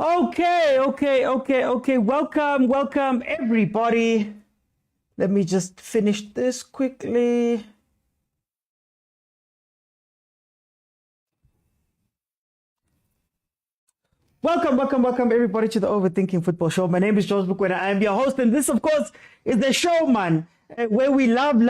Okay. Welcome, everybody. Let me just finish this quickly. Welcome, everybody, to the Overthinking Football Show. My name is George Mokwena. I am your host, and this, of course, is the show, man, where we love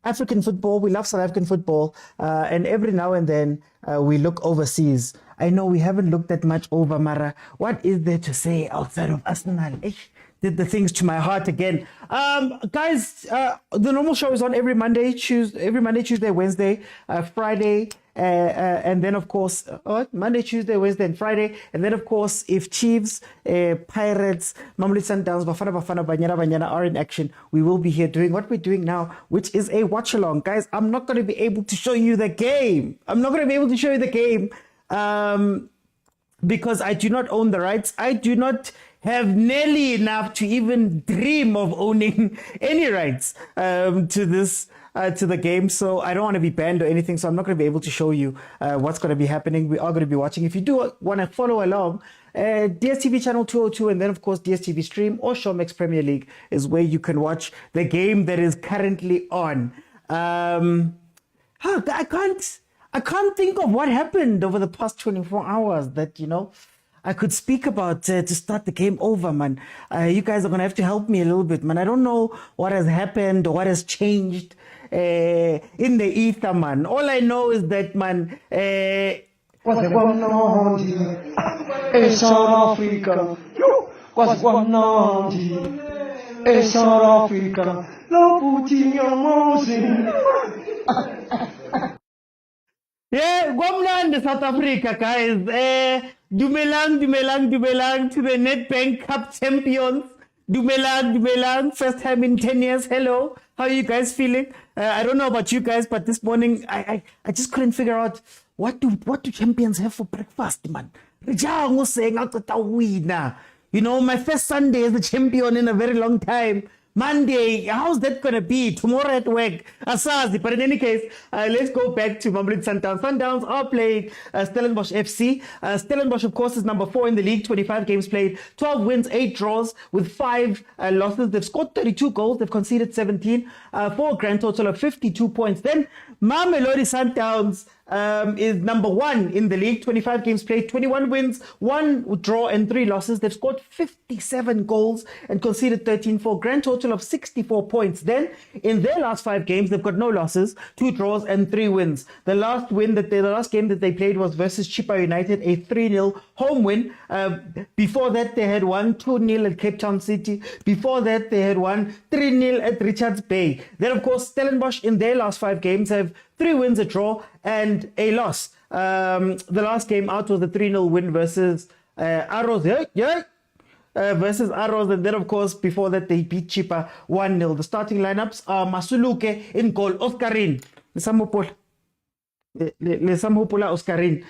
African football. We love South African football, and every now and then we look overseas. I know we haven't looked that much over, Mara. What is there to say outside of Arsenal? Did the things to my heart again. Guys, the normal show is on every Monday, Tuesday, Wednesday, Friday, and then, of course, Monday, Tuesday, Wednesday, and Friday. And then, of course, if Chiefs, Pirates, Mamelodi Sundowns, Bafana, Banyana are in action, we will be here doing what we're doing now, which is a watch-along. Guys, I'm not going to be able to show you the game. Because I do not own the rights. I do not have nearly enough to even dream of owning any rights to this to the game. So I don't want to be banned or anything. So I'm not going to be able to show you what's going to be happening. We are going to be watching. If you do want to follow along, DSTV channel 202, and then of course DSTV stream or Showmax Premier League is where you can watch the game that is currently on. I can't think of what happened over the past 24 hours that, I could speak about to start the game over, man. You guys are going to have to help me a little bit, man. I don't know what has happened or what has changed in the ether, man. All I know is that, man, What's going on in South Africa? What's going on in South Africa? No putting your nose in. Yeah, Gwamland, South Africa, guys. Dumelang to the Nedbank Cup Champions. Dumelang. First time in 10 years. Hello. How are you guys feeling? I don't know about you guys, but this morning I just couldn't figure out what do champions have for breakfast, man. My first Sunday as a champion in a very long time. Monday, how's that going to be? Tomorrow at work, Asazi. But in any case, let's go back to Mamelodi Sundowns. Sundowns are playing Stellenbosch FC. Stellenbosch, of course, is number 4 in the league, 25 games played, 12 wins, 8 draws with 5 losses. They've scored 32 goals. They've conceded 17 for a grand total of 52 points. Then Mamelodi Sundowns is number 1 in the league, 25 games played, 21 wins, 1 draw and 3 losses. They've scored 57 goals and conceded 13 for a grand total of 64 points. Then in their last 5 games, they've got no losses, 2 draws and 3 wins. The last game that they played was versus Chippa United, a 3-0 home win. Before that, they had won 2-0 at Cape Town City. Before that, they had won 3-0 at Richards Bay. Then, of course, Stellenbosch in their last 5 games have 3 wins, a draw, and a loss. The last game out was the 3-0 win versus Arrows. Versus Arrows, and then of course before that they beat Chippa 1-0. The starting lineups are Masuluke in goal, Oscarin, Lesamhopola Oscarin,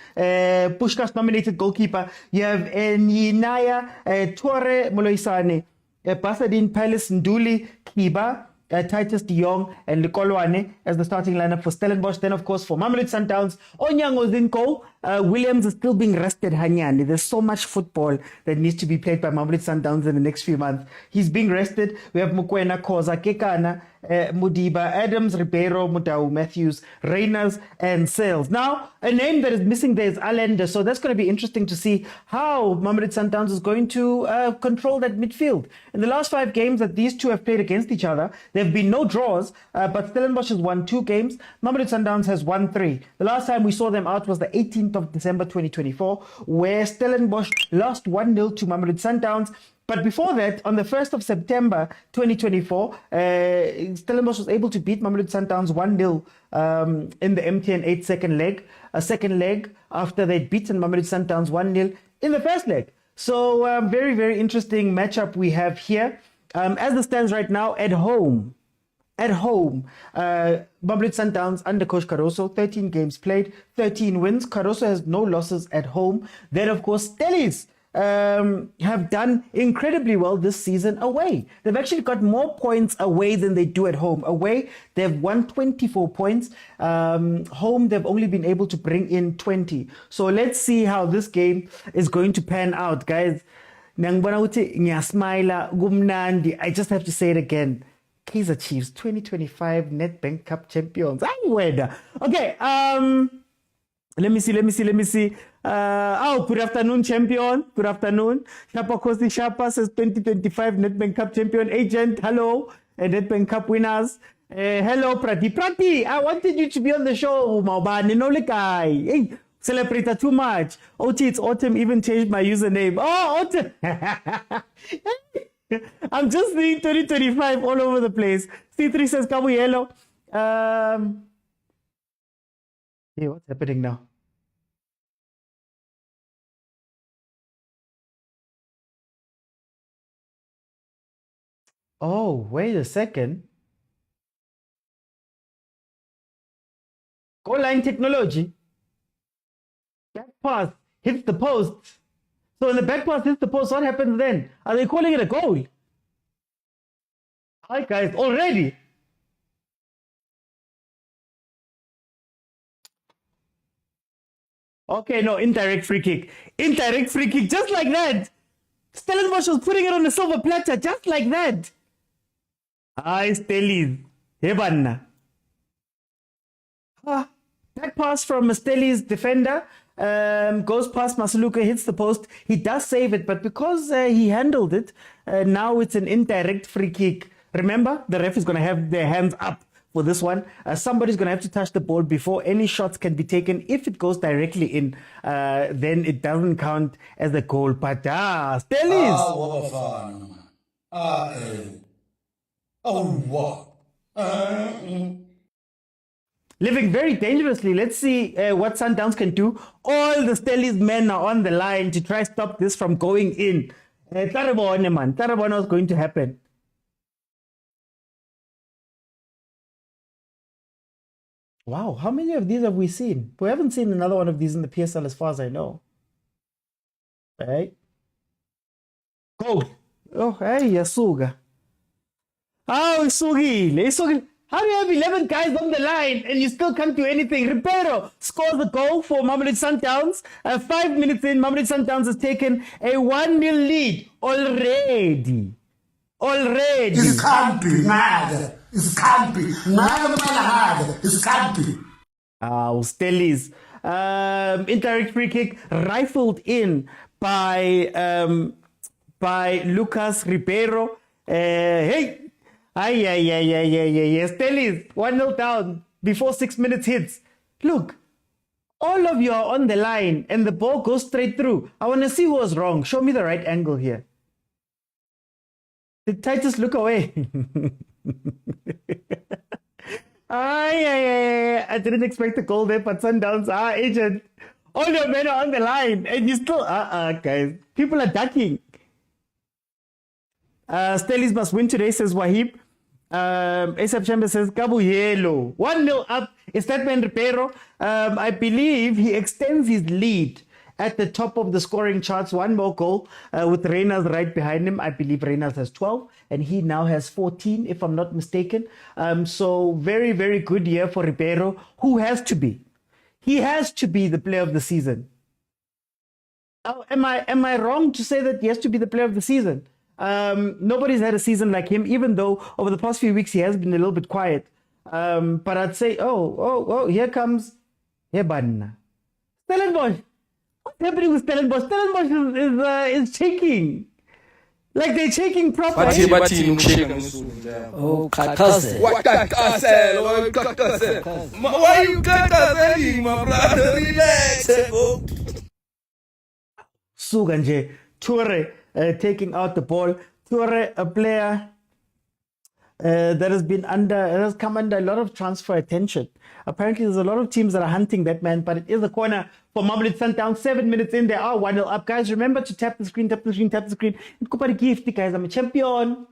Pushkas nominated goalkeeper. You have Nyinaya Tore Moloisane, Pasadine Palace Nduli Kiba, Titus de Jong and Lukolwane as the starting lineup for Stellenbosch. Then, of course, for Mamelodi Sundowns, Onyango Zinko. Williams is still being rested, Hanyani. There's so much football that needs to be played by Mamelodi Sundowns in the next few months. He's being rested. We have Mokwena, Khoza, Kekana, Mudiba, Adams, Ribeiro, Mutau, Matthews, Reyners, and Sales. Now, a name that is missing there is Allende. So that's going to be interesting to see how Mamelodi Sundowns is going to control that midfield. In the last 5 games that these two have played against each other, there have been no draws, but Stellenbosch has won 2 games. Mamelodi Sundowns has won 3. The last time we saw them out was the 18th of December 2024, where Stellenbosch lost 1-0 to Mamelodi Sundowns. But before that, on the 1st of September 2024, Stellenbosch was able to beat Mamelodi Sundowns 1-0 in the MTN 8-second leg. A second leg after they'd beaten Mamelodi Sundowns 1-0 in the first leg. So very, very interesting matchup we have here. As it stands right now, at home, Mamelodi Sundowns under Coach Caruso, 13 games played, 13 wins. Caruso has no losses at home. Then, of course, Stellies have done incredibly well this season away. They've actually got more points away than they do at home. Away, they've won 24 points. Home, they've only been able to bring in 20. So let's see how this game is going to pan out, guys. I just have to say it again. Kaizer Chiefs 2025 Nedbank Cup Champions. Okay, let me see. Good afternoon, champion. Good afternoon. Shapa Kosi Shapa says 2025 Nedbank Cup champion agent. Hello, Nedbank Cup winners. Hello, Prati. I wanted you to be on the show, Maubani. No, hey, celebrate too much. It's autumn. Even changed my username. Oh, autumn. I'm just seeing 2025 all over the place. C3 says, Kabu Yellow. Hey, what's happening now? Oh, wait a second. Goal line technology. Back pass hits the post. So when the back pass hits the post, what happens then? Are they calling it a goal? Hi guys, already. Okay, no, indirect free kick. Indirect free kick, just like that. Stellenbosch was putting it on a silver platter, just like that. Hi, Stellies. Hebanna. Back pass from Stellies defender. Goes past Masaluka, hits the post. He does save it, but because he handled it, now it's an indirect free kick. Remember, the ref is going to have their hands up for this one. Somebody's going to have to touch the ball before any shots can be taken. If it goes directly in, then it doesn't count as a goal. But Stellies. Living very dangerously. Let's see what Sundowns can do. All the Stellies men are on the line to try stop this from going in. Tarabona was going to happen. Wow, how many of these have we seen? We haven't seen another one of these in the PSL as far as I know. Right? Goal. Oh, hey, Yasuga. Oh, Isugile. How do you have 11 guys on the line and you still can't do anything? Ribeiro scores the goal for Mamelodi Sundowns. 5 minutes in, Mamelodi Sundowns has taken a 1-0 lead already. It can't be mad. It can't be. It can't be. Stellies. Indirect free kick rifled in by Lucas Ribeiro. Hey. Stellies, 1-0 down before 6 minutes hits. Look, all of you are on the line and the ball goes straight through. I want to see who was wrong. Show me the right angle here. Did Titus look away? I didn't expect a goal there, but Sundowns, agent. All your men are on the line and you still, guys. People are ducking. Stellies must win today, says Wahib. ASAP Chamber says, Kabu Yellow. 1-0 up. It's that man Ribeiro. I believe he extends his lead at the top of the scoring charts. One more goal with Reynolds right behind him. I believe Reynolds has 12 and he now has 14, if I'm not mistaken. So very, very good year for Ribeiro, who has to be. He has to be the player of the season. Oh, am I wrong to say that he has to be the player of the season? Nobody's had a season like him, even though over the past few weeks he has been a little bit quiet. But I'd say, here comes Hebanna. Stellenbosch. What's happening with Stellenbosch? Stellenbosch is shaking. Like they're shaking properly. Oh, Kakase. What Kakase? Why you Kakase, my brother? Relax. Suganje, Ture taking out the ball. Ture, a player that has come under a lot of transfer attention. Apparently, there's a lot of teams that are hunting that man, but it is a corner for Mamelodi Sundowns. 7 minutes in, they are 1-0 up. Guys, remember to tap the screen. Gift, guys. I'm a champion.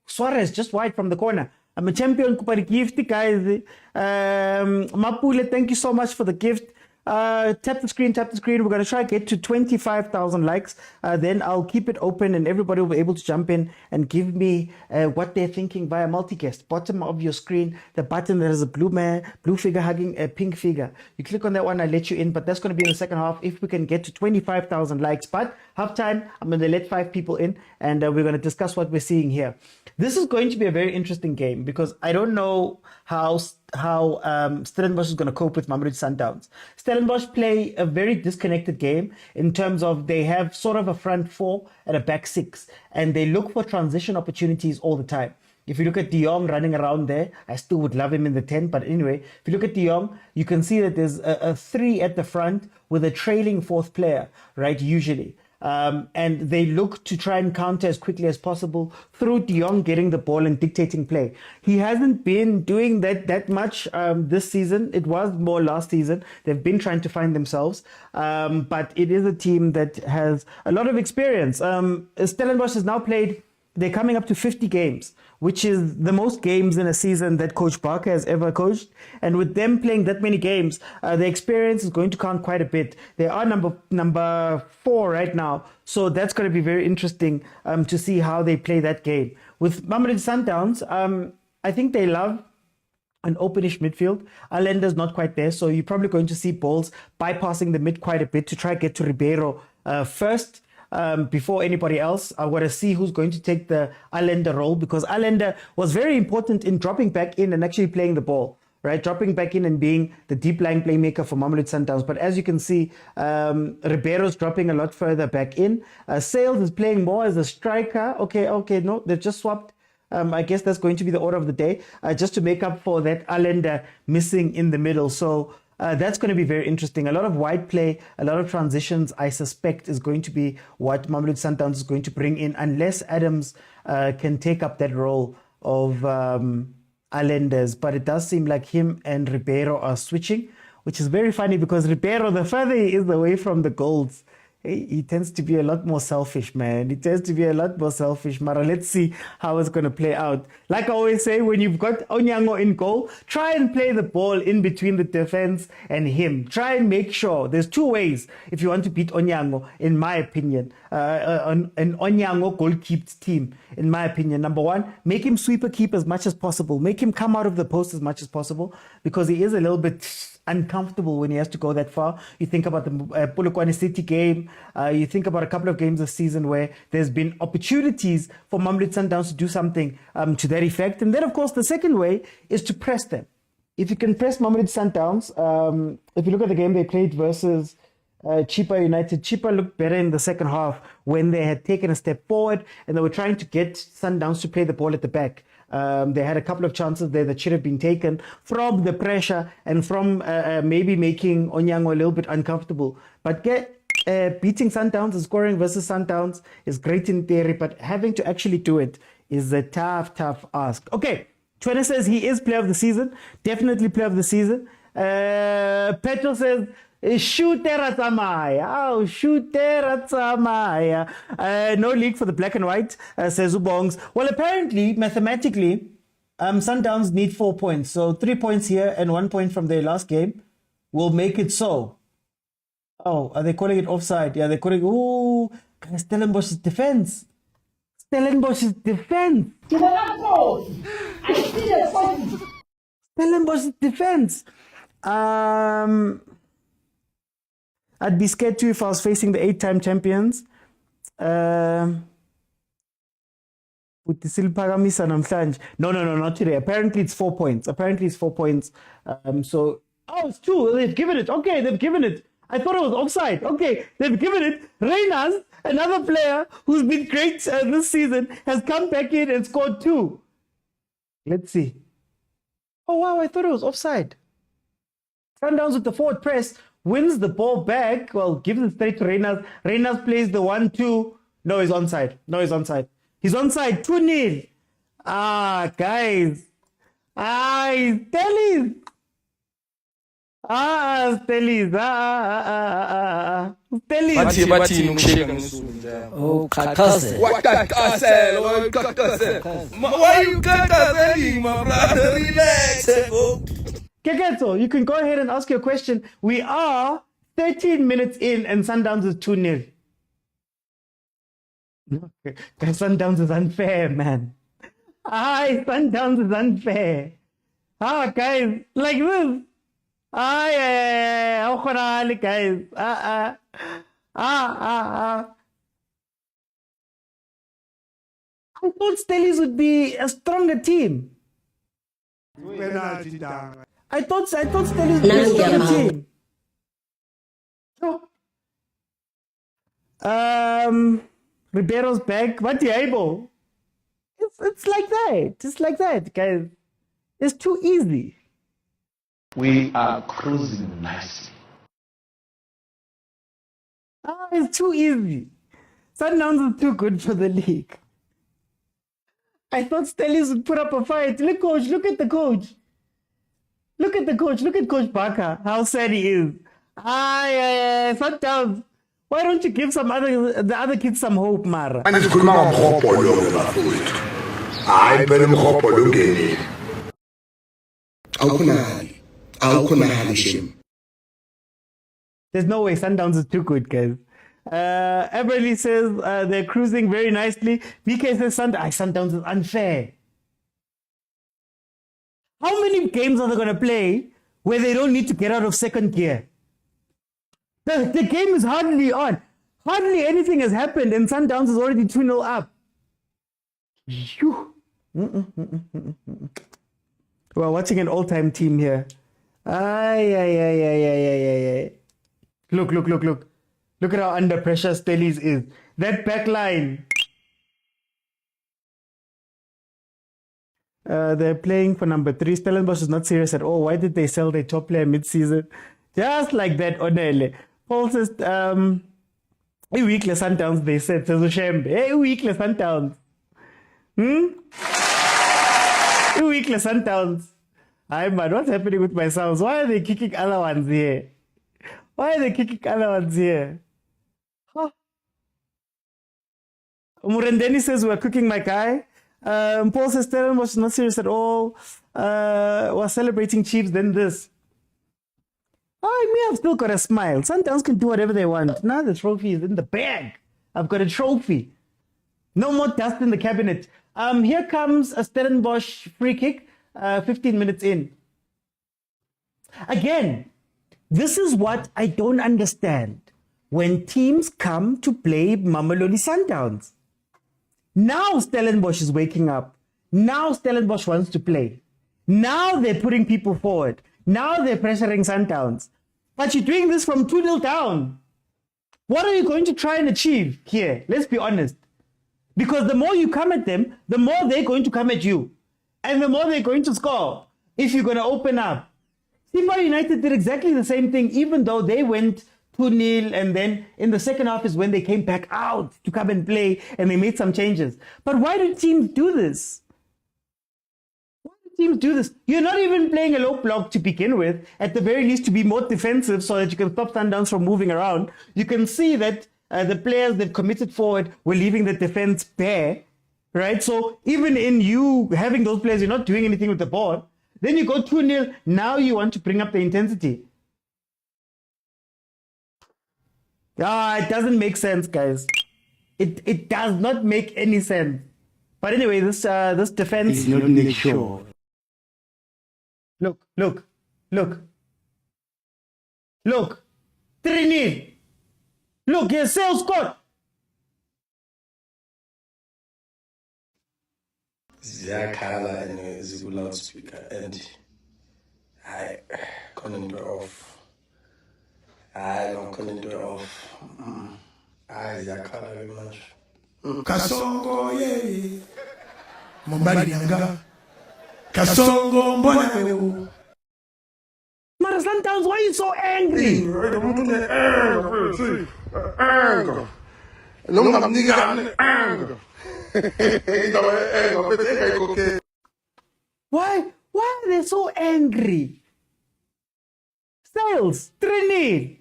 Suarez just wide from the corner. I'm a champion. Gift, guys. Mapule, thank you so much for the gift. tap the screen. We're going to try to get to 25,000 likes. Then I'll keep it open and everybody will be able to jump in and give me what they're thinking via multicast. Bottom of your screen, the button that has a blue figure hugging a pink figure. You click on that one, I let you in, but that's going to be in the second half if we can get to 25,000 likes. But halftime, I'm going to let 5 people in and we're going to discuss what we're seeing here. This is going to be a very interesting game because I don't know how Stellenbosch is going to cope with Mamelodi Sundowns. Stellenbosch play a very disconnected game in terms of they have sort of a front 4 and a back 6, and they look for transition opportunities all the time. If you look at De Jong running around there, I still would love him in the 10, but anyway, if you look at De Jong, you can see that there's a 3 at the front with a trailing 4th player, right, usually. And they look to try and counter as quickly as possible through De Jong getting the ball and dictating play. He hasn't been doing that much this season. It was more last season. They've been trying to find themselves. But it is a team that has a lot of experience. Stellenbosch has now played, they're coming up to 50 games, which is the most games in a season that Coach Barker has ever coached. And with them playing that many games, the experience is going to count quite a bit. They are number 4 right now. So that's going to be very interesting to see how they play that game. With Mamelodi Sundowns, I think they love an openish midfield. Alenda's not quite there. So you're probably going to see balls bypassing the mid quite a bit to try to get to Ribeiro first. Before anybody else, I want to see who's going to take the Allende role, because Allende was very important in dropping back in and actually playing the ball, right? Dropping back in and being the deep lying playmaker for Mamelodi Sundowns. But as you can see, Ribeiro's dropping a lot further back in. Sales is playing more as a striker. Okay, no, they've just swapped. I guess that's going to be the order of the day, just to make up for that Allende missing in the middle. So that's going to be very interesting. A lot of wide play, a lot of transitions, I suspect, is going to be what Mamelodi Sundowns is going to bring in, unless Adams can take up that role of Allende's. But it does seem like him and Ribeiro are switching, which is very funny because Ribeiro, the further he is away from the goals, he tends to be a lot more selfish, man. He tends to be a lot more selfish. Mara, let's see how it's going to play out. Like I always say, when you've got Onyango in goal, try and play the ball in between the defense and him. Try and make sure. There's 2 ways if you want to beat Onyango, in my opinion. An Onyango goal-keeped team, in my opinion. Number 1, make him sweeper keep as much as possible. Make him come out of the post as much as possible, because he is a little bit uncomfortable when he has to go that far. You think about the Polokwane City game. You think about a couple of games this season where there's been opportunities for Mamelodi Sundowns to do something to that effect. And then, of course, the second way is to press them. If you can press Mamelodi Sundowns, if you look at the game they played versus Chippa United, Chippa looked better in the second half when they had taken a step forward and they were trying to get Sundowns to play the ball at the back. They had a couple of chances there that should have been taken from the pressure and from maybe making Onyango a little bit uncomfortable. But beating Sundowns and scoring versus Sundowns is great in theory, but having to actually do it is a tough ask. Okay, Tshwane says he is player of the season. Definitely player of the season. Petro says, Shooter Samaya. Oh, Shooter Samaya. No league for the black and white, says Ubongs. Well, apparently, mathematically, Sundowns need 4 points. So 3 points here and 1 point from their last game will make it so. Oh, are they calling it offside? Yeah, they're calling, ooh, Stellenbosch's defense. Stellenbosch's defense. Stellenbosch's defense. I'd be scared too if I was facing the 8-time champions. No, not today. Apparently it's 4 points. So, it's 2. They've given it. Okay, they've given it. I thought it was offside. Okay, they've given it. Reyners, another player who's been great this season, has come back in and scored 2. Let's see. Oh, wow, I thought it was offside. Sundowns with the forward press, wins the ball back. Well, gives it straight to Reyners. Reyners plays the 1-2. No, he's onside. He's onside. 2-0. Guys. He's Stellies. Stellies. Stellies. bathini ukushika ngesulu njalo ukhakhazela why you kakazeli my brother, relax. Keketso, you can go ahead and ask your question. We are 13 minutes in and Sundowns is 2-0. Guys, Sundowns is unfair, man. Sundowns is unfair. Guys, like this. Guys. I thought Stellies would be a stronger team. I thought Stellies would be a stronger team. Ribeiro's back. What the able? It's like that. It's like that, guys. It's too easy. We are cruising nicely. It's too easy. Sundowns is too good for the league. I thought Stellies would put up a fight. Look, coach. Look at the coach. Look at the coach. Look at Coach Barker. How sad he is. Sundowns. Why don't you give the other kids some hope, Mara? There's no way. Sundowns is too good, guys. Everly says they're cruising very nicely. BK says Sundowns is unfair. How many games are they going to play where they don't need to get out of second gear? The game is hardly on. Hardly anything has happened and Sundowns is already 2-0 up. We're watching an all-time team here. Look. Look at how under pressure Stellies is. That back line. They're playing for number 3. Stellenbosch is not serious at all. Why did they sell their top player mid-season? Just like that, Onele. Paul says, a weekless Sundowns, they said. Says Ushembe. A weekless Sundowns. A weekless Sundowns. Hi, man, what's happening with my sounds? Why are they kicking other ones here? Murendeni says, we're cooking my guy. Paul says, Stellenbosch was not serious at all. We're celebrating Chiefs, then this. I've still got a smile. Sundowns can do whatever they want. Now the trophy is in the bag. I've got a trophy. No more dust in the cabinet. Here comes a Stellenbosch free kick, 15 minutes in. Again, this is what I don't understand. When teams come to play Mamelodi Sundowns. Now Stellenbosch is waking up. Now Stellenbosch wants to play. Now they're putting people forward. Now they're pressuring Sundowns. But you're doing this from 2-0 down. What are you going to try and achieve here? Let's be honest. Because the more you come at them, the more they're going to come at you. And the more they're going to score if you're going to open up. Simba United did exactly the same thing, even though they went 2-0, and then in the second half is when they came back out to come and play, and they made some changes. But why do teams do this? You're not even playing a low block to begin with, at the very least to be more defensive so that you can stop Sundowns from moving around. You can see that the players that committed forward were leaving the defense bare, right? So even in you having those players, you're not doing anything with the ball. Then you go 2-0, now you want to bring up the intensity. It doesn't make sense, guys. It does not make any sense. But anyway, this defense is not make sure. Look. 3-0. Look, here's Sales Scott. Ziyakhala and ziku loudspeaker and I couldn't do it off. I don't couldn't do it off. I ziyakhala very much. Kasongo ye Mombali yanga Kasongo mbona wewe Mara Sundowns, why are you so angry? Anger. Why are they so angry? Sales 3-0.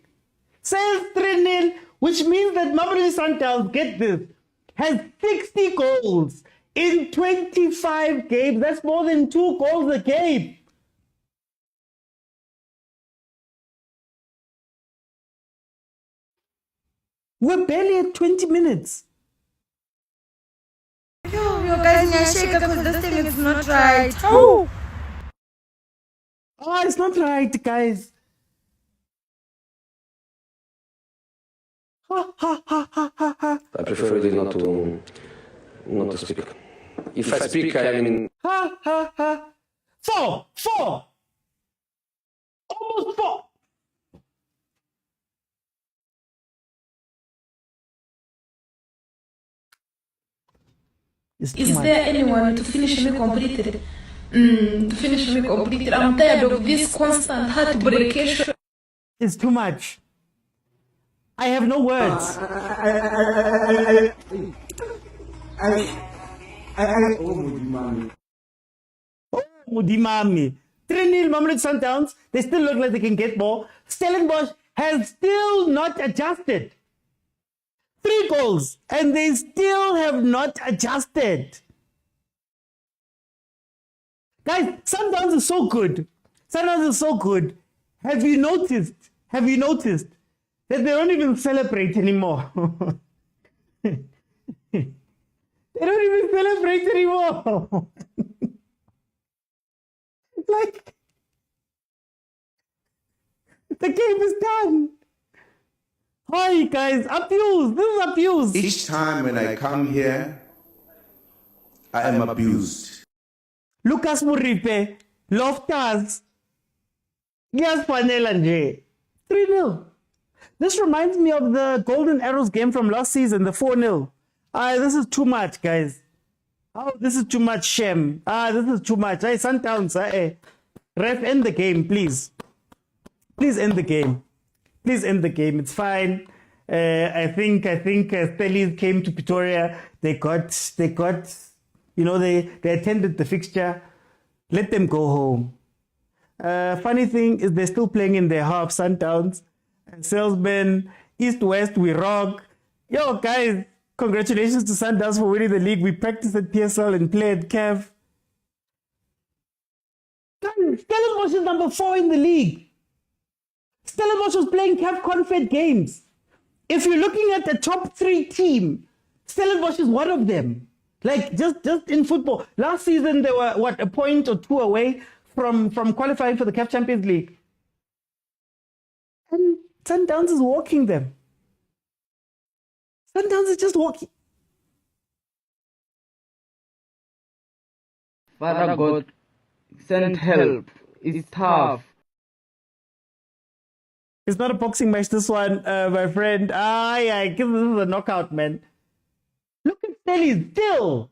Sales 3-0, which means that Mamelodi Sundowns, get this, has 60 goals in 25 games. That's more than 2 goals a game. We're barely at 20 minutes. Yo, guys, nyasheka because this thing is not right. Oh, it's not right, guys. Ha, ha, ha, ha, ha, ha. I prefer really not to speak. If I speak, I mean... Ha, ha, ha. 4. Almost 4. is there anyone to finish me completed? I'm tired of this constant heartbreak. It's too much. I have no words. Oh, Mudimami. 3-0 Mamelodi Sundowns. They still look like they can get more. Stellenbosch has still not adjusted. 3 goals, and they still have not adjusted. Guys, Sundowns is so good. Sundowns is so good. Have you noticed that they don't even celebrate anymore? They don't even celebrate anymore. Like, the game is done. Hi guys, abuse. This is abuse. Each time when I come here, I am abused. Lucas Muripe, Loftas, Giaspanela nje. 3-0. This reminds me of the Golden Arrows game from last season, the 4-0. This is too much, guys. Oh, this is too much, Shem. This is too much. Hey, Sundowns, ref, end the game, please. Please end the game. Please end the game. It's fine. I think Stellies came to Pretoria. They got, they attended the fixture. Let them go home. Funny thing is they're still playing in their half, Sundowns. And Salesmen, East-West, we rock. Yo, guys, congratulations to Sundowns for winning the league. We practiced at PSL and played at CAF. Stellenbosch is number 4 in the league. Stellenbosch was playing CAF Confed games. If you're looking at the top 3 team, Stellenbosch is one of them. Like, just in football. Last season, they were, a point or 2 away from qualifying for the CAF Champions League. And Sundowns is walking them. Sundowns is just walking. Father God, send help. It's tough. It's not a boxing match, this one, my friend. This is a knockout, man. Look at Stellies, still,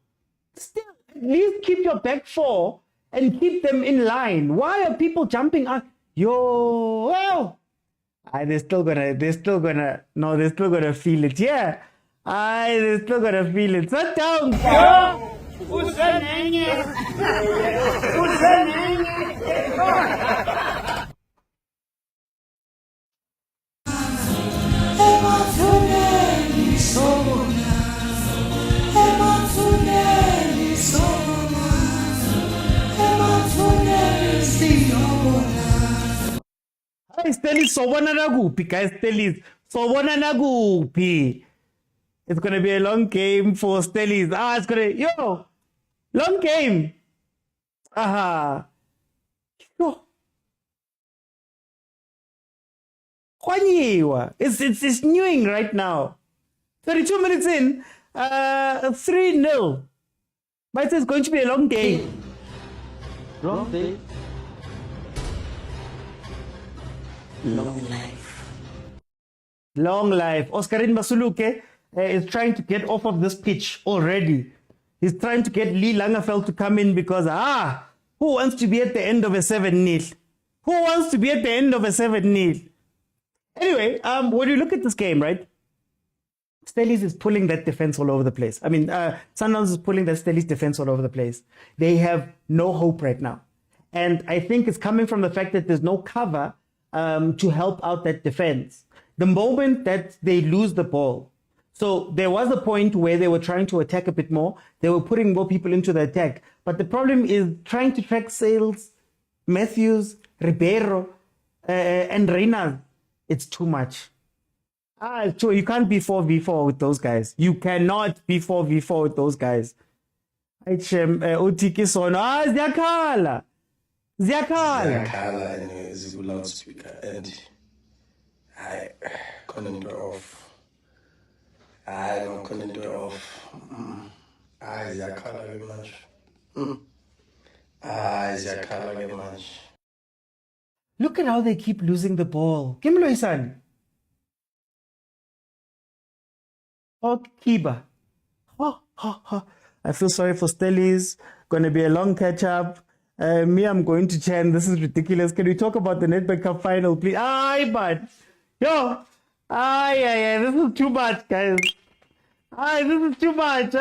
at least keep your back 4 and keep them in line. Why are people jumping up? Yo, well, they're still gonna feel it, yeah. They're still gonna feel it. Sit down. Hi, Stellies, sobona nagupi, guys. Stellies, sobona nagupi. It's gonna be a long game for Stellies. Long game. Yo. Khanye, it's newing right now. 32 minutes in, 3-0. But it's going to be a long game. Long day. Long life. Oscarin Masuluke is trying to get off of this pitch already. He's trying to get Lee Langefeld to come in because, who wants to be at the end of a 7-0? Who wants to be at the end of a 7-0? Anyway, when you look at this game, right? Stellies is pulling that defense all over the place. I mean, Sundowns is pulling that Stellies defense all over the place. They have no hope right now. And I think it's coming from the fact that there's no cover to help out that defense. The moment that they lose the ball, so there was a point where they were trying to attack a bit more. They were putting more people into the attack. But the problem is trying to track Sales, Matthews, Ribeiro, and Reynard. It's too much. So you can't be 4v4 with those guys. You cannot be 4v4 with those guys. Utiki sono. Ziyakhala. Ziyakhala and ziku loudspeaker and I couldn't do it off. I don't couldn't do it off. Ziyakhala very much. Ziyakhala very much. Look at how they keep losing the ball. Kimloisan. Oh, Kiba. I feel sorry for Stellies. Gonna be a long catch up. I'm going to chant. This is ridiculous. Can we talk about the Nedbank Cup final, please? But yo, this is too much, guys. This is too much.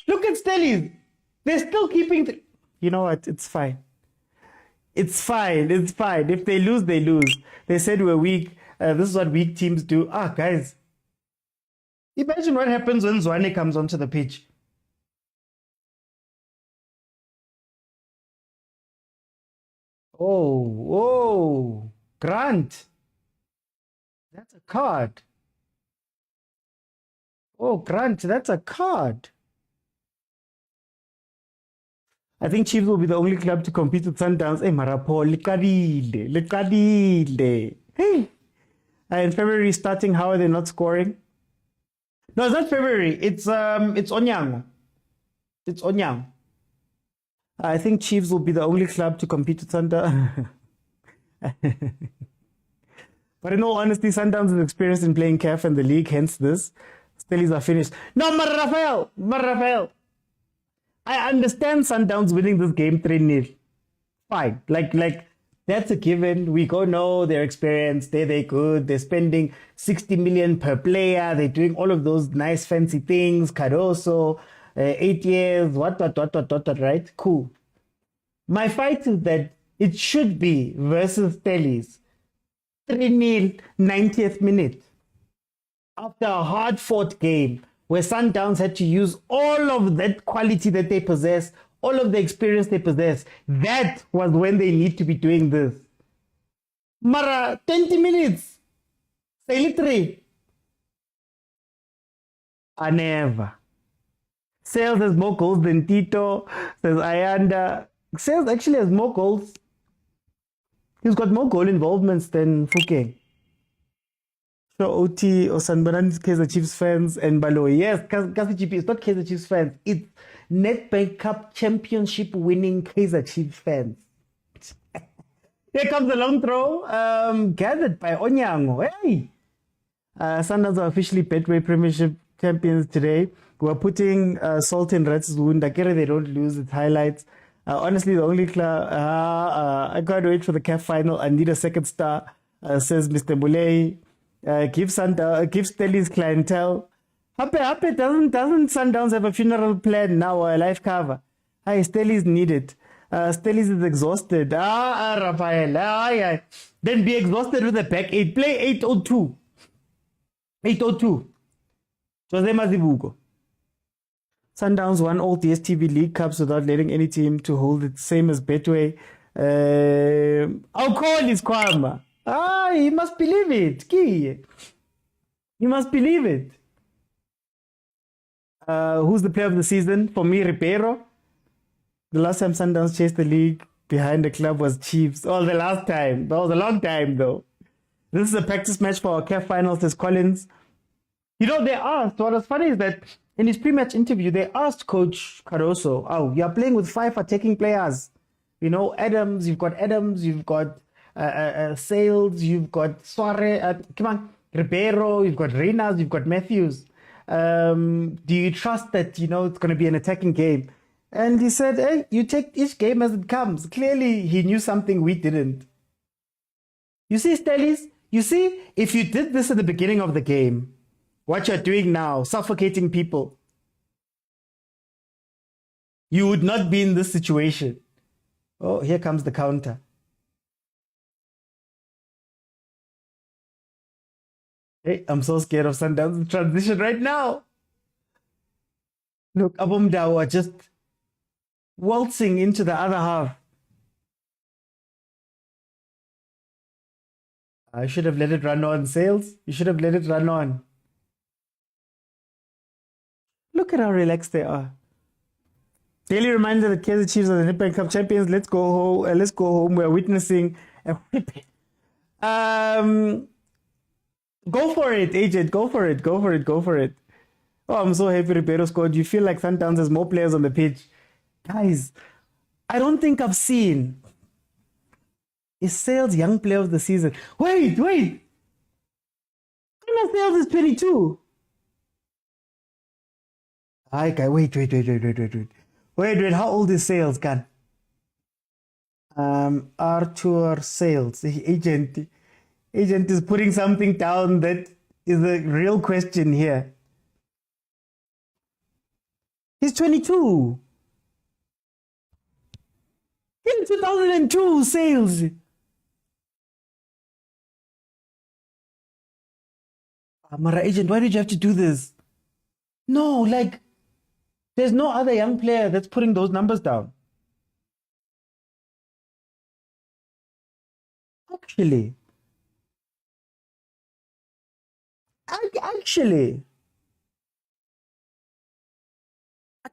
Look at Stellies. They're still keeping. You know what? It's fine. It's fine. If they lose, they lose. They said we're weak. This is what weak teams do. Guys. Imagine what happens when Tshwane comes onto the pitch. Oh, Grant. That's a card. Oh, Grant, that's a card. I think Chiefs will be the only club to compete with Sundowns. Hey, Marapo, likadile. Hey. In February starting, how are they not scoring? No, it's not February. It's Onyango. It's Onyango. I think Chiefs will be the only club to compete with Sundowns. But in all honesty, Sundowns is experienced in playing CAF and the league, hence this. Stellies are finished. No, Rafael. I understand Sundowns winning this game 3-0. Fine. Like that's a given. We go know they're experienced, they're good, they're spending 60 million per player, they're doing all of those nice fancy things, Caroso, 8 years, what, right? Cool. My fight is that it should be versus Stellies. 3-0, 90th minute. After a hard-fought game where Sundowns had to use all of that quality that they possess, all of the experience they possess, that was when they need to be doing this. Mara, 20 minutes. Say 3. Never. Sales has more goals than Tito, says Ayanda. Sales actually has more goals. He's got more goal involvements than Fouke. So OT or Sanbaran is Kaizer Chiefs fans and Balo. Yes, Kaizer Chiefs. It's not Kaizer Chiefs fans. It's Nedbank Cup Championship winning Kaizer Chiefs fans. Here comes the long throw. Gathered by Onyango. Hey! Sundowns are officially Betway Premiership champions today. We're putting salt in Rats' wound. Akere, they don't lose. It's highlights. Honestly, the only club. I can't wait for the CAF final. I need a second star, says Mr. Muley. Give Stellies clientele. Happy doesn't Sundowns have a funeral plan now or a life cover? Hey, Stellies need it. Stellies is exhausted. Rafael. Then be exhausted with the back 8. Play 802. 802. Jose Mazibuko. Sundowns won all DStv League Cups without letting any team to hold it, same as Betway. I'll call his Kwama. You must believe it. Ki. You must believe it. Who's the player of the season? For me, Ribeiro. The last time Sundowns chased the league behind the club was Chiefs. Oh, the last time. That was a long time, though. This is a practice match for our CAF finals, says Collins. You know, they asked, what was funny is that in his pre-match interview, they asked Coach Caroso, you're playing with 5 attacking players. You know, you've got Sales, you've got Suarez, Ribeiro, you've got Reynas, you've got Matthews. Do you trust that, it's going to be an attacking game? And he said, hey, you take each game as it comes. Clearly, he knew something we didn't. You see, Stellies, if you did this at the beginning of the game, what you're doing now, suffocating people, you would not be in this situation. Oh, here comes the counter. Hey, I'm so scared of Sundowns' transition right now. Look, Abumdao are just waltzing into the other half. I should have let it run on, Sales. You should have let it run on. Look at how relaxed they are. Daily reminder that Kaizer Chiefs are the Nedbank Cup Champions. Let's go home. Let's go home. We're witnessing a whipping. Go for it, agent. Go for it. Go for it. Go for it. Oh, I'm so happy Ribeiro scored. You feel like Sundowns has more players on the pitch. Guys, I don't think I've seen is Sales young player of the season. Wait. Sales is 22. Hi, guy. Wait. Wait. How old is Sales, Gan? Arthur Sales. The agent is putting something down that is a real question here. He's 22. In 2002, Sales. Mara agent, why did you have to do this? No, like, there's no other young player that's putting those numbers down. Actually, I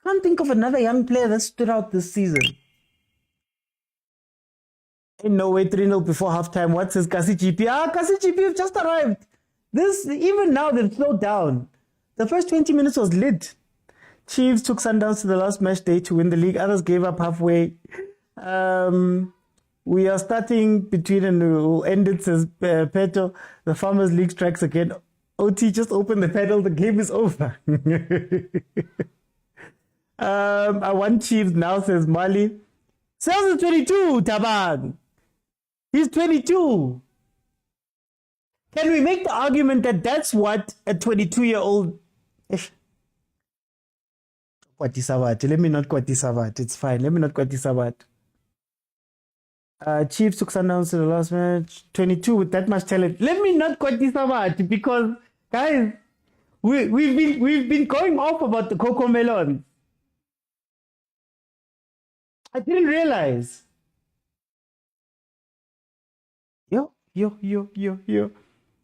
can't think of another young player that stood out this season. Ain't no way 3-0 before halftime. What says Kasi GP? Kasi GP have just arrived. Even now they've slowed down. The first 20 minutes was lit. Chiefs took Sundowns to the last match day to win the league. Others gave up halfway. We are starting between and we'll end it, says Peto. The Farmers League strikes again. OT, just open the pedal. The game is over. I want Chiefs now, says Mali. Sales is 22, Taban. He's 22. Can we make the argument that that's what a 22-year-old... Let me not Kwatisavat. It's fine. Let me not Kwatisavat. Chiefs took Sundowns to the last match. 22 with that much talent. Let me not Kwatisavat because, guys, we've been going off about the Coco Melon. I didn't realize. Yo.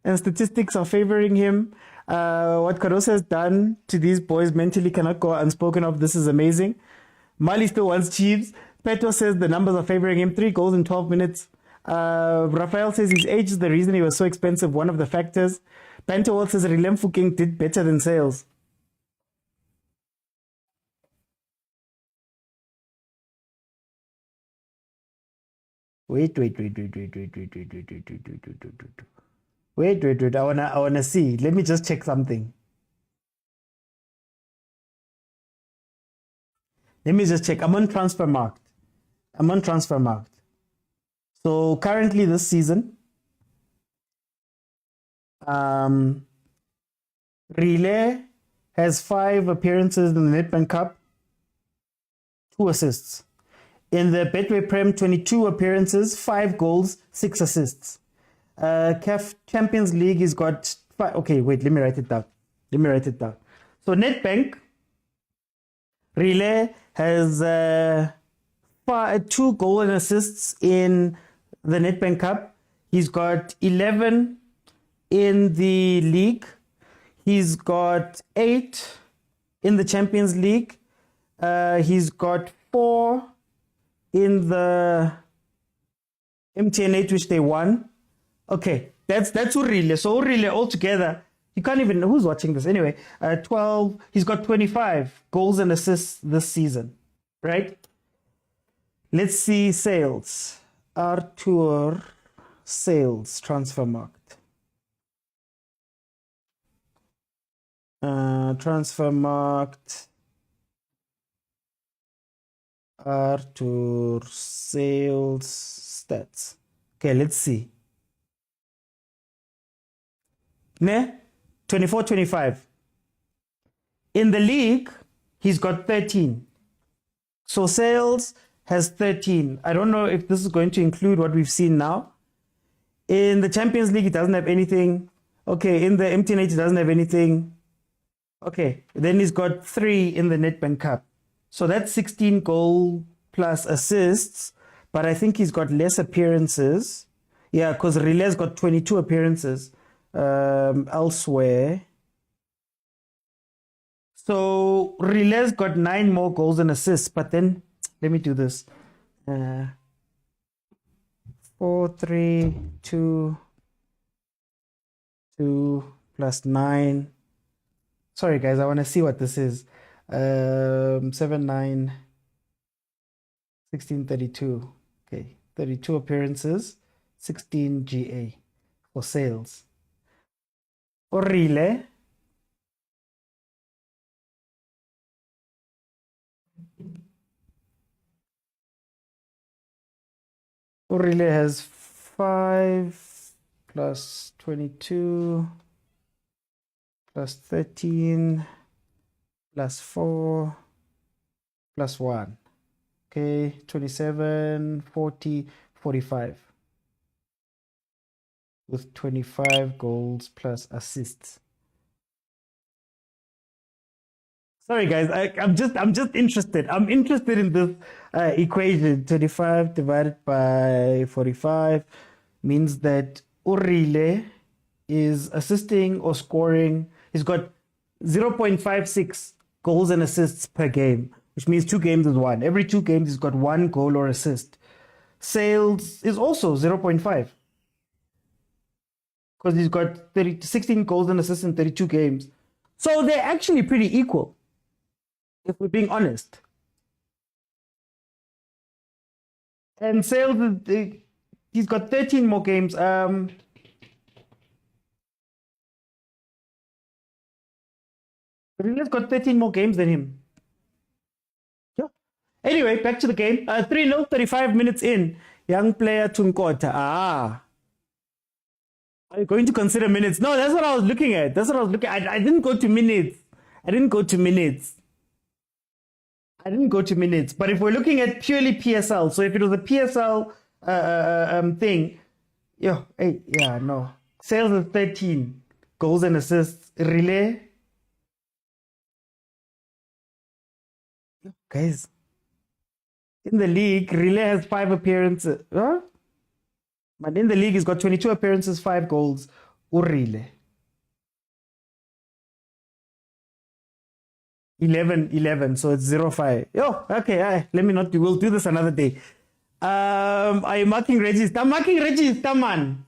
And statistics are favoring him. What Karosa has done to these boys mentally cannot go unspoken of. This is amazing. Mali still wants Chiefs. Petro says the numbers are favoring him. 3 goals in 12 minutes. Rafael says his age is the reason he was so expensive. One of the factors. Bantowal says Rilem Fuking did better than Sales. Wait. I wanna see. Let me just check something. Let me just check. I'm on Transfermarkt. So currently this season, Relay has 5 appearances in the Nedbank Cup, 2 assists. In the Betway Prem, 22 appearances, 5 goals, 6 assists. CAF Champions League, he's got 5. Okay, wait, let me write it down. So Nedbank, Relay has 2 goal and assists in the Nedbank Cup. He's got 11 in the league. He's got 8 in the Champions League. He's got 4 in the MTN8, which they won. Okay, that's Urile. So Urile altogether, you can't even know who's watching this. Anyway, 12, he's got 25 goals and assists this season, right? Let's see Sales. Arthur Sales, Transfermarkt. Transfermarkt. Arthur Sales stats. Okay, let's see. 24-25. In the league, he's got 13. So Sales has 13. I don't know if this is going to include what we've seen now. In the Champions League, he doesn't have anything. Okay, in the MTN8, he doesn't have anything. Okay, then he's got 3 in the Nedbank Cup. So that's 16 goal plus assists, but I think he's got less appearances. Yeah, because Rile's got 22 appearances elsewhere. So Rile's got 9 more goals and assists, but then let me do this. 4, 3, 2, 2 plus 9. Sorry guys, I want to see what this is. 7, 9, 16, 32. Okay, 32 appearances, 16 GA for sales. Orile. Orile has 5 plus 22 plus 13 plus 4 plus 1. Okay, 27, 40, 45. With 25 goals plus assists. Sorry guys, I'm just interested. I'm interested in this equation. 25 divided by 45 means that Orile is assisting or scoring. He's got 0.56 goals and assists per game, which means 2 games is 1. Every 2 games he's got 1 goal or assist. Sales is also 0.5. Because he's got 16 goals and assists in 32 games. So they're actually pretty equal, if we're being honest. And sales, he's got 13 more games. Rile's got 13 more games than him. Yeah. Anyway, back to the game. 3-0, 35 minutes in. Young player Tunkota. Are you going to consider minutes? No, that's what I was looking at. I didn't go to minutes. I didn't go to minutes. But if we're looking at purely PSL, so if it was a PSL thing, no. Sales is 13 goals and assists. Rile. Guys, in the league, Rile has 5 appearances. Huh? But in the league, he's got 22 appearances, 5 goals. Urile. 11, so it's 0-5. Okay, we'll do this another day. Are you marking Regis? I'm marking Regis, man.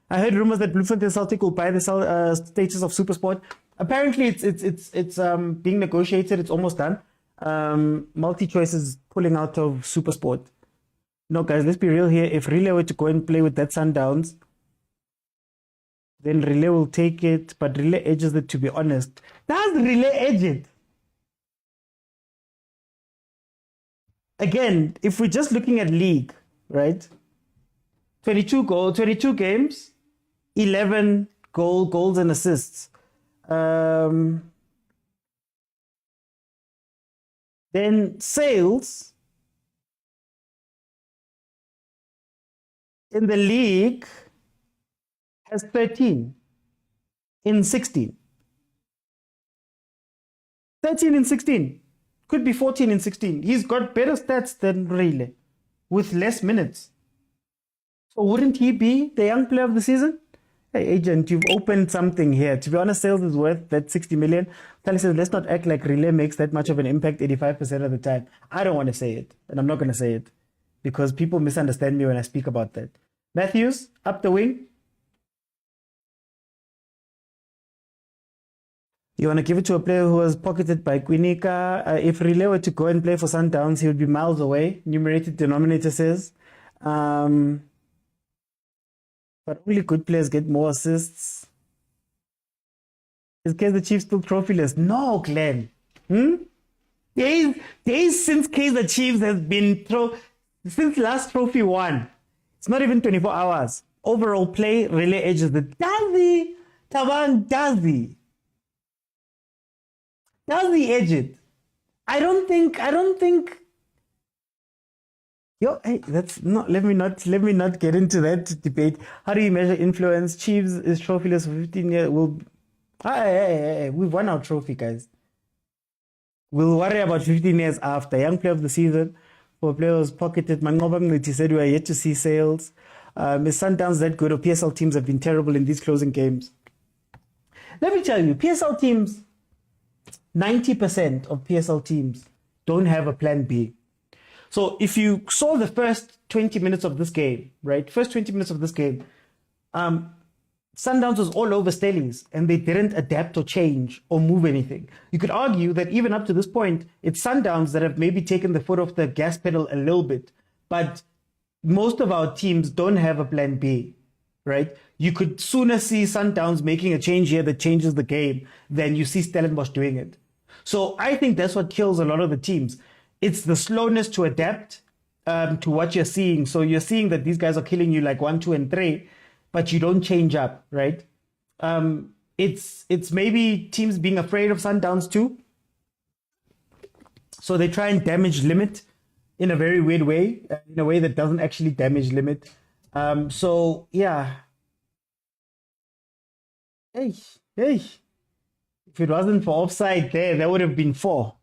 I heard rumors that Bloemfontein Celtic will buy the status of Supersport. Apparently, it's being negotiated. It's almost done. MultiChoice is pulling out of Supersport. No, guys, let's be real here. If Rile were to go and play with that Sundowns, then Rile will take it, but Rile edges it, to be honest. Does Rile edge it? Again, if we're just looking at league, right? 22 games, 11 goals and assists. Then sales in the league has 13 in 16. 13 in 16. Could be 14 in 16. He's got better stats than Rile with less minutes. So wouldn't he be the young player of the season? Hey, agent, you've opened something here. To be honest, sales is worth that 60 million. Tali says, let's not act like Rile makes that much of an impact 85% of the time. I don't want to say it, and I'm not going to say it because people misunderstand me when I speak about that. Matthews, up the wing. You want to give it to a player who was pocketed by Quinica. If Rile were to go and play for Sundowns, he would be miles away. Numerated denominator says. But only good players get more assists. Is Kaizer Chiefs still trophyless? No, Glenn. Days since Kaizer Chiefs has been since last trophy won. It's not even 24 hours. Overall play, Rile edges the Dazi. Taban Dazi. Does he edge it? I don't think. That's not. Let me not get into that debate. How do you measure influence? Chiefs is trophyless for 15 years. Hey, we've won our trophy, guys. We'll worry about 15 years after. Young player of the season for players pocketed. Mangoba Mngiti said we are yet to see sales. Is Sundowns that good, or PSL teams have been terrible in these closing games? Let me tell you, PSL teams, 90% of PSL teams don't have a plan B. So if you saw the first 20 minutes of this game, right? First 20 minutes of this game, Sundowns was all over Stellies and they didn't adapt or change or move anything. You could argue that even up to this point, it's Sundowns that have maybe taken the foot off the gas pedal a little bit. But most of our teams don't have a plan B, right? You could sooner see Sundowns making a change here that changes the game than you see Stellenbosch doing it. So I think that's what kills a lot of the teams. It's the slowness to adapt to what you're seeing. So you're seeing that these guys are killing you like 1, 2, and 3, but you don't change up, right? It's maybe teams being afraid of Sundowns too. So they try and damage limit in a very weird way, in a way that doesn't actually damage limit. So yeah. Hey. If it wasn't for offside there, that would have been 4.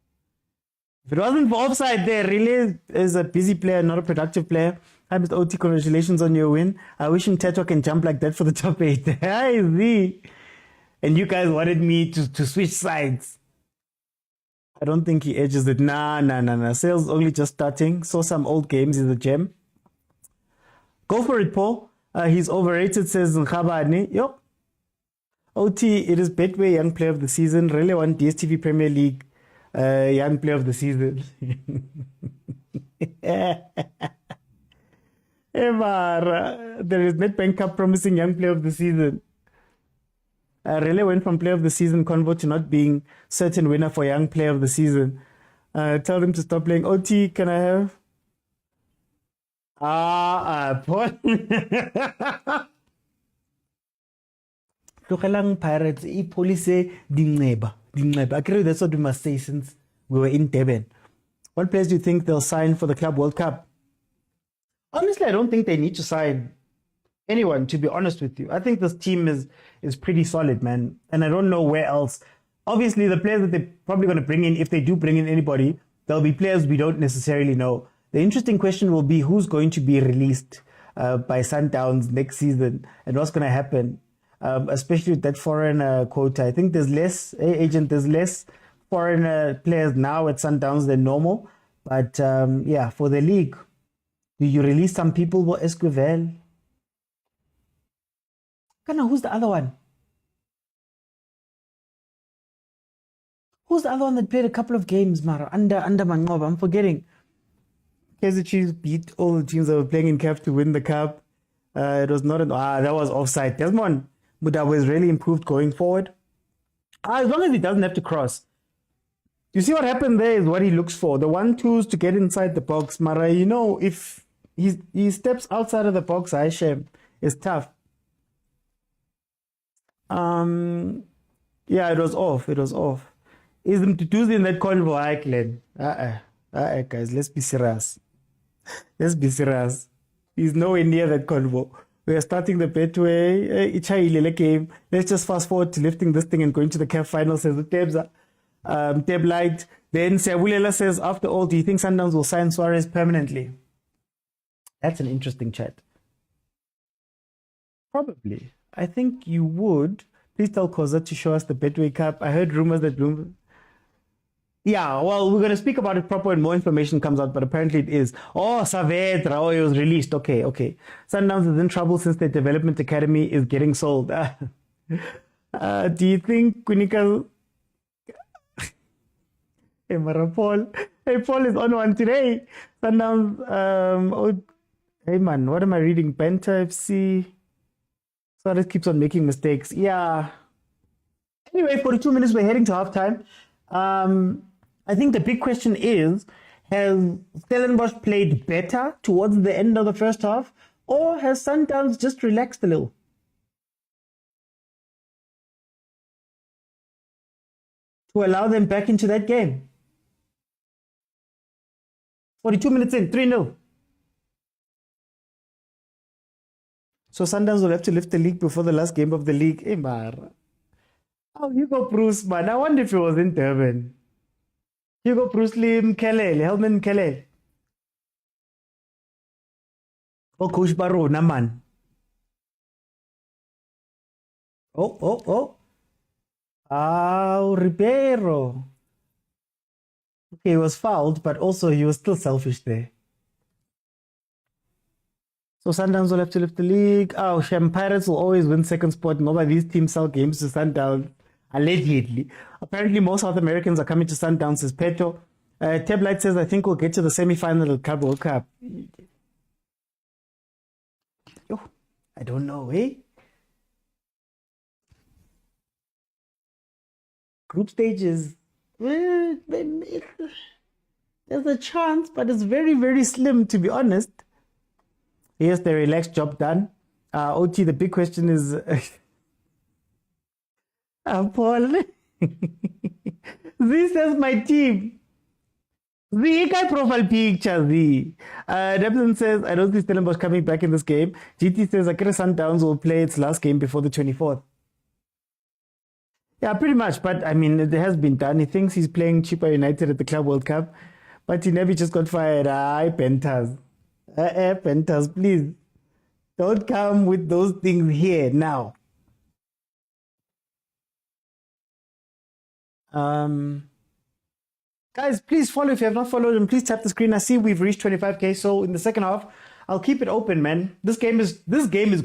If it wasn't for offside there, really is a busy player, not a productive player. Hi, Mr. OT, congratulations on your win. I wish Tato can jump like that for the top 8. Hi, Z. And you guys wanted me to switch sides. I don't think he edges it. Nah. Sales only just starting. Saw some old games in the gem. Go for it, Paul. He's overrated, says Nkhabani. Yo. OT, it is Betway Young Player of the Season. Really want DSTV Premier League Young Player of the Season. There is Nedbank Cup Promising Young Player of the Season. Relay went from Player of the Season convo to not being certain winner for Young Player of the Season. Tell them to stop playing. OT, can I have? Paul. Tlogelang Pirates, police dineba. I agree that's what we must say since we were in Durban. What players do you think they'll sign for the Club World Cup? Honestly, I don't think they need to sign anyone, to be honest with you. I think this team is pretty solid, man. And I don't know where else. Obviously, the players that they're probably going to bring in, if they do bring in anybody, there'll be players we don't necessarily know. The interesting question will be who's going to be released by Sundowns next season and what's going to happen, especially with that foreign quota. I think there's less, there's less foreign players now at Sundowns than normal. But yeah, for the league, do you release some people for Esquivel? Who's the other one? Who's the other one that played a couple of games, Mara? Under Mangoba, I'm forgetting. Kaizer Chiefs beat all the teams that were playing in CAF to win the cup. It was not that was offside. Desmond Mudawa has really improved going forward. As long as he doesn't have to cross. You see what happened there is what he looks for. The 1-2s to get inside the box. Mara, you know, if he steps outside of the box, Aishem, it's tough. Yeah, it was off. Is them to do in that convo, Glenn? Guys, let's be serious. He's nowhere near that convo. We are starting the Betway game. Let's just fast forward to lifting this thing and going to the CAF final, says the Tebza. Teb Light. Then Seabulela says, after all, do you think Sundowns will sign Suarez permanently? That's an interesting chat. Probably. I think you would. Please tell Khoza to show us the Betway Cup. I heard rumors that yeah, well, we're going to speak about it proper when more information comes out, but apparently it is. Oh, Saavedra, it was released. Okay. Sundowns is in trouble since their development academy is getting sold. Do you think Kunika... Hey, Paul. Hey, Paul is on one today. Sundowns... hey, man, what am I reading? Penta FC... Suarez keeps on making mistakes. Yeah. Anyway, 42 minutes, we're heading to halftime. I think the big question is, has Stellenbosch played better towards the end of the first half, or has Sundowns just relaxed a little? To allow them back into that game. 42 minutes in, 3-0. So Sundowns will have to lift the league before the last game of the league. Hey, Mara. Oh, Hugo Bruce, man. I wonder if he was in Durban. Hugo Bruce Lee Mkelele, Helman Mkelele. Oh, Coach Barona, man. Oh. Ribeiro. Okay, he was fouled, but also he was still selfish there. So Sundowns will have to lift the league. Oh, Shem Pirates will always win second spot. Nobody these teams sell games to Sundowns. Allegedly. Apparently, most South Americans are coming to Sundowns as Peto. Teblight says, I think we'll get to the semi-final of Club World Cup. Yo, I don't know, eh? Group stages. There's a chance, but it's very, very slim, to be honest. Yes, the relaxed job done. OT, the big question is... Paul. This is my team. The guy profile picture. Debson says, I don't see Stellenbosch coming back in this game. GT says, Akira Sundowns will play its last game before the 24th. Yeah, pretty much. But I mean, it has been done. He thinks he's playing Chippa United at the Club World Cup. But he never just got fired. Pentas. Pentas, please. Don't come with those things here now. Guys, please follow if you have not followed, and please tap the screen. I see we've reached 25k, so in the second half I'll keep it open, man. This game is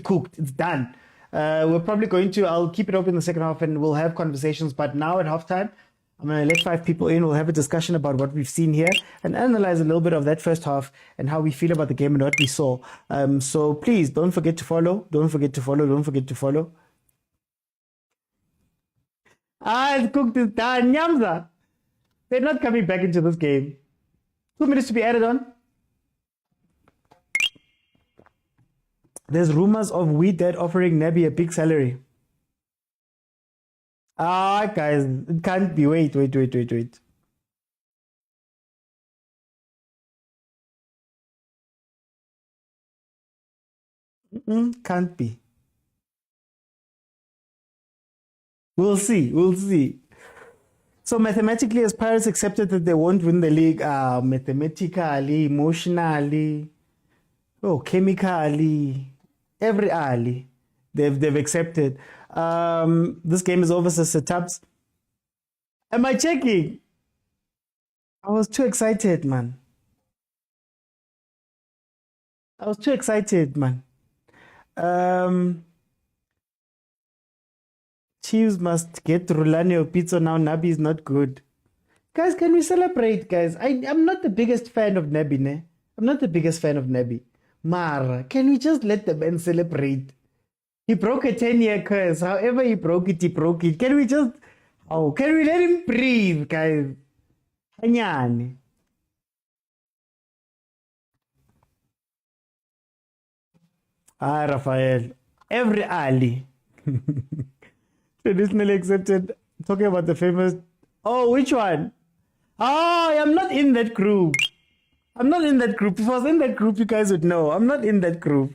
cooked. It's done. We're probably going to, I'll keep it open in the second half and we'll have conversations, but now at halftime I'm going to let 5 people in. We'll have a discussion about what we've seen here and analyze a little bit of that first half and how we feel about the game and what we saw. So please don't forget to follow. Don't forget to follow. It's cooked, it's done. Nyamza. They're not coming back into this game. 2 minutes to be added on. There's rumors of We Dead offering Nabi a big salary. Guys, it can't be. Wait. Can't be. We'll see. So mathematically, as Pirates accepted that they won't win the league, mathematically, emotionally, chemically, every alley, they've accepted. This game is over, Sister Tubbs. Am I checking? I was too excited, man. Chiefs must get Rulani or Pitso now. Nabi is not good. Guys, can we celebrate, guys? I'm not the biggest fan of Nabi, ne? I'm not the biggest fan of Nabi. Mara, can we just let the man celebrate? He broke a 10-year curse. However he broke it, Can we just... can we let him breathe, guys? Hanyani. Rafael. Every alley. Traditionally accepted. Talking about the famous... which one? I'm not in that group. If I was in that group, you guys would know. I'm not in that group.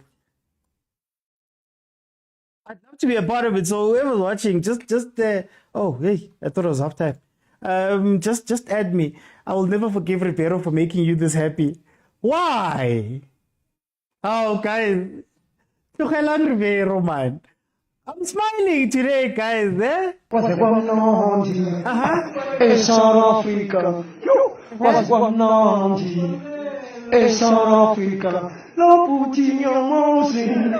I'd love to be a part of it. So whoever's watching, just hey, I thought it was halftime. Just add me. I will never forgive Ribeiro for making you this happy. Why? Guys. Tukelan Ribeiro, man. I'm smiling today, guys. South Africa. What's going on? South Africa. No putting your mouth in.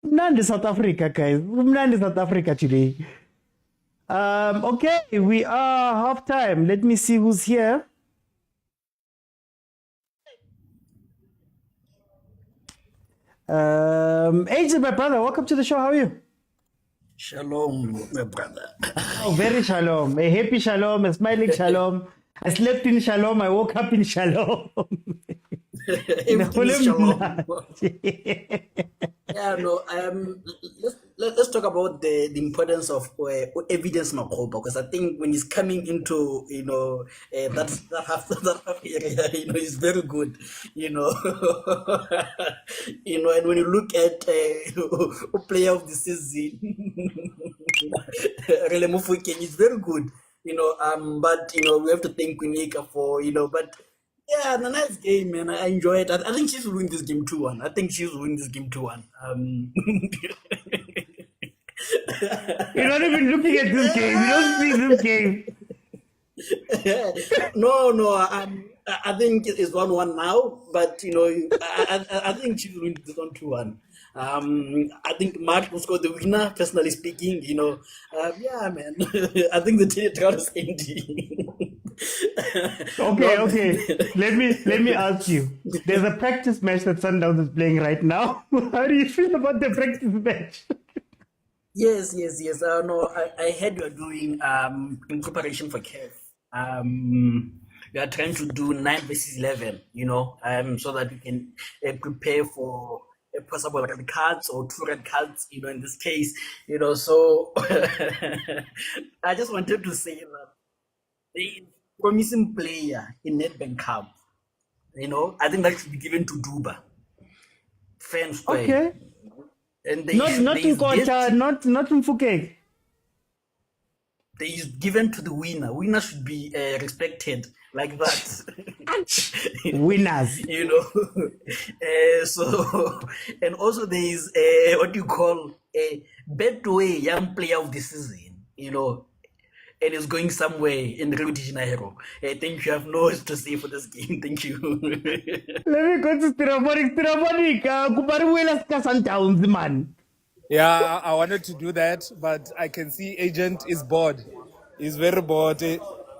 None South Africa, guys. None South Africa today. Okay, we are halftime. Let me see who's here. Agent, my brother, welcome to the show. How are you? Shalom, my brother. Very shalom. A happy shalom, a smiling shalom. I slept in shalom, I woke up in shalom. Everything is shalom. Let's talk about the importance of evidence Makoba, because I think when he's coming into that half area, is very good, and when you look at player of the season, Rele Mofokeng is very good. But we have to thank Kunika for but yeah, a nice game, man. I enjoy it. I think she's win this game 2-1. I think she's win this game 2-1. You're not even looking at this game. You don't see this game. No. I think it's 1-1 now, but I think she's win this one 2-1. I think Mark will score the winner. Personally speaking, yeah, man. I think the theater is ending. Okay. Let me ask you. There's a practice match that Sundowns is playing right now. How do you feel about the practice match? Yes. No, I heard you are doing in preparation for CAF. We are trying to do 9 versus 11. So that we can prepare for a possible red cards or 2 red cards. In this case, So I just wanted to say that the promising player in Nedbank Cup. I think that should be given to Duba. Fans play. Okay. And Not in Kocha, not in Phuket. They is given to the winner. Winner should be respected like that. Winners. So, and also there is what you call a Betway Young Player of the Season. And is going somewhere in Rio de Janeiro. Thank you. I have no words to say for this game. Thank you. Let me go to Stellenbosch. Kubariwela Sundowns, man. Yeah, I wanted to do that, but I can see Agent is bored. He's very bored.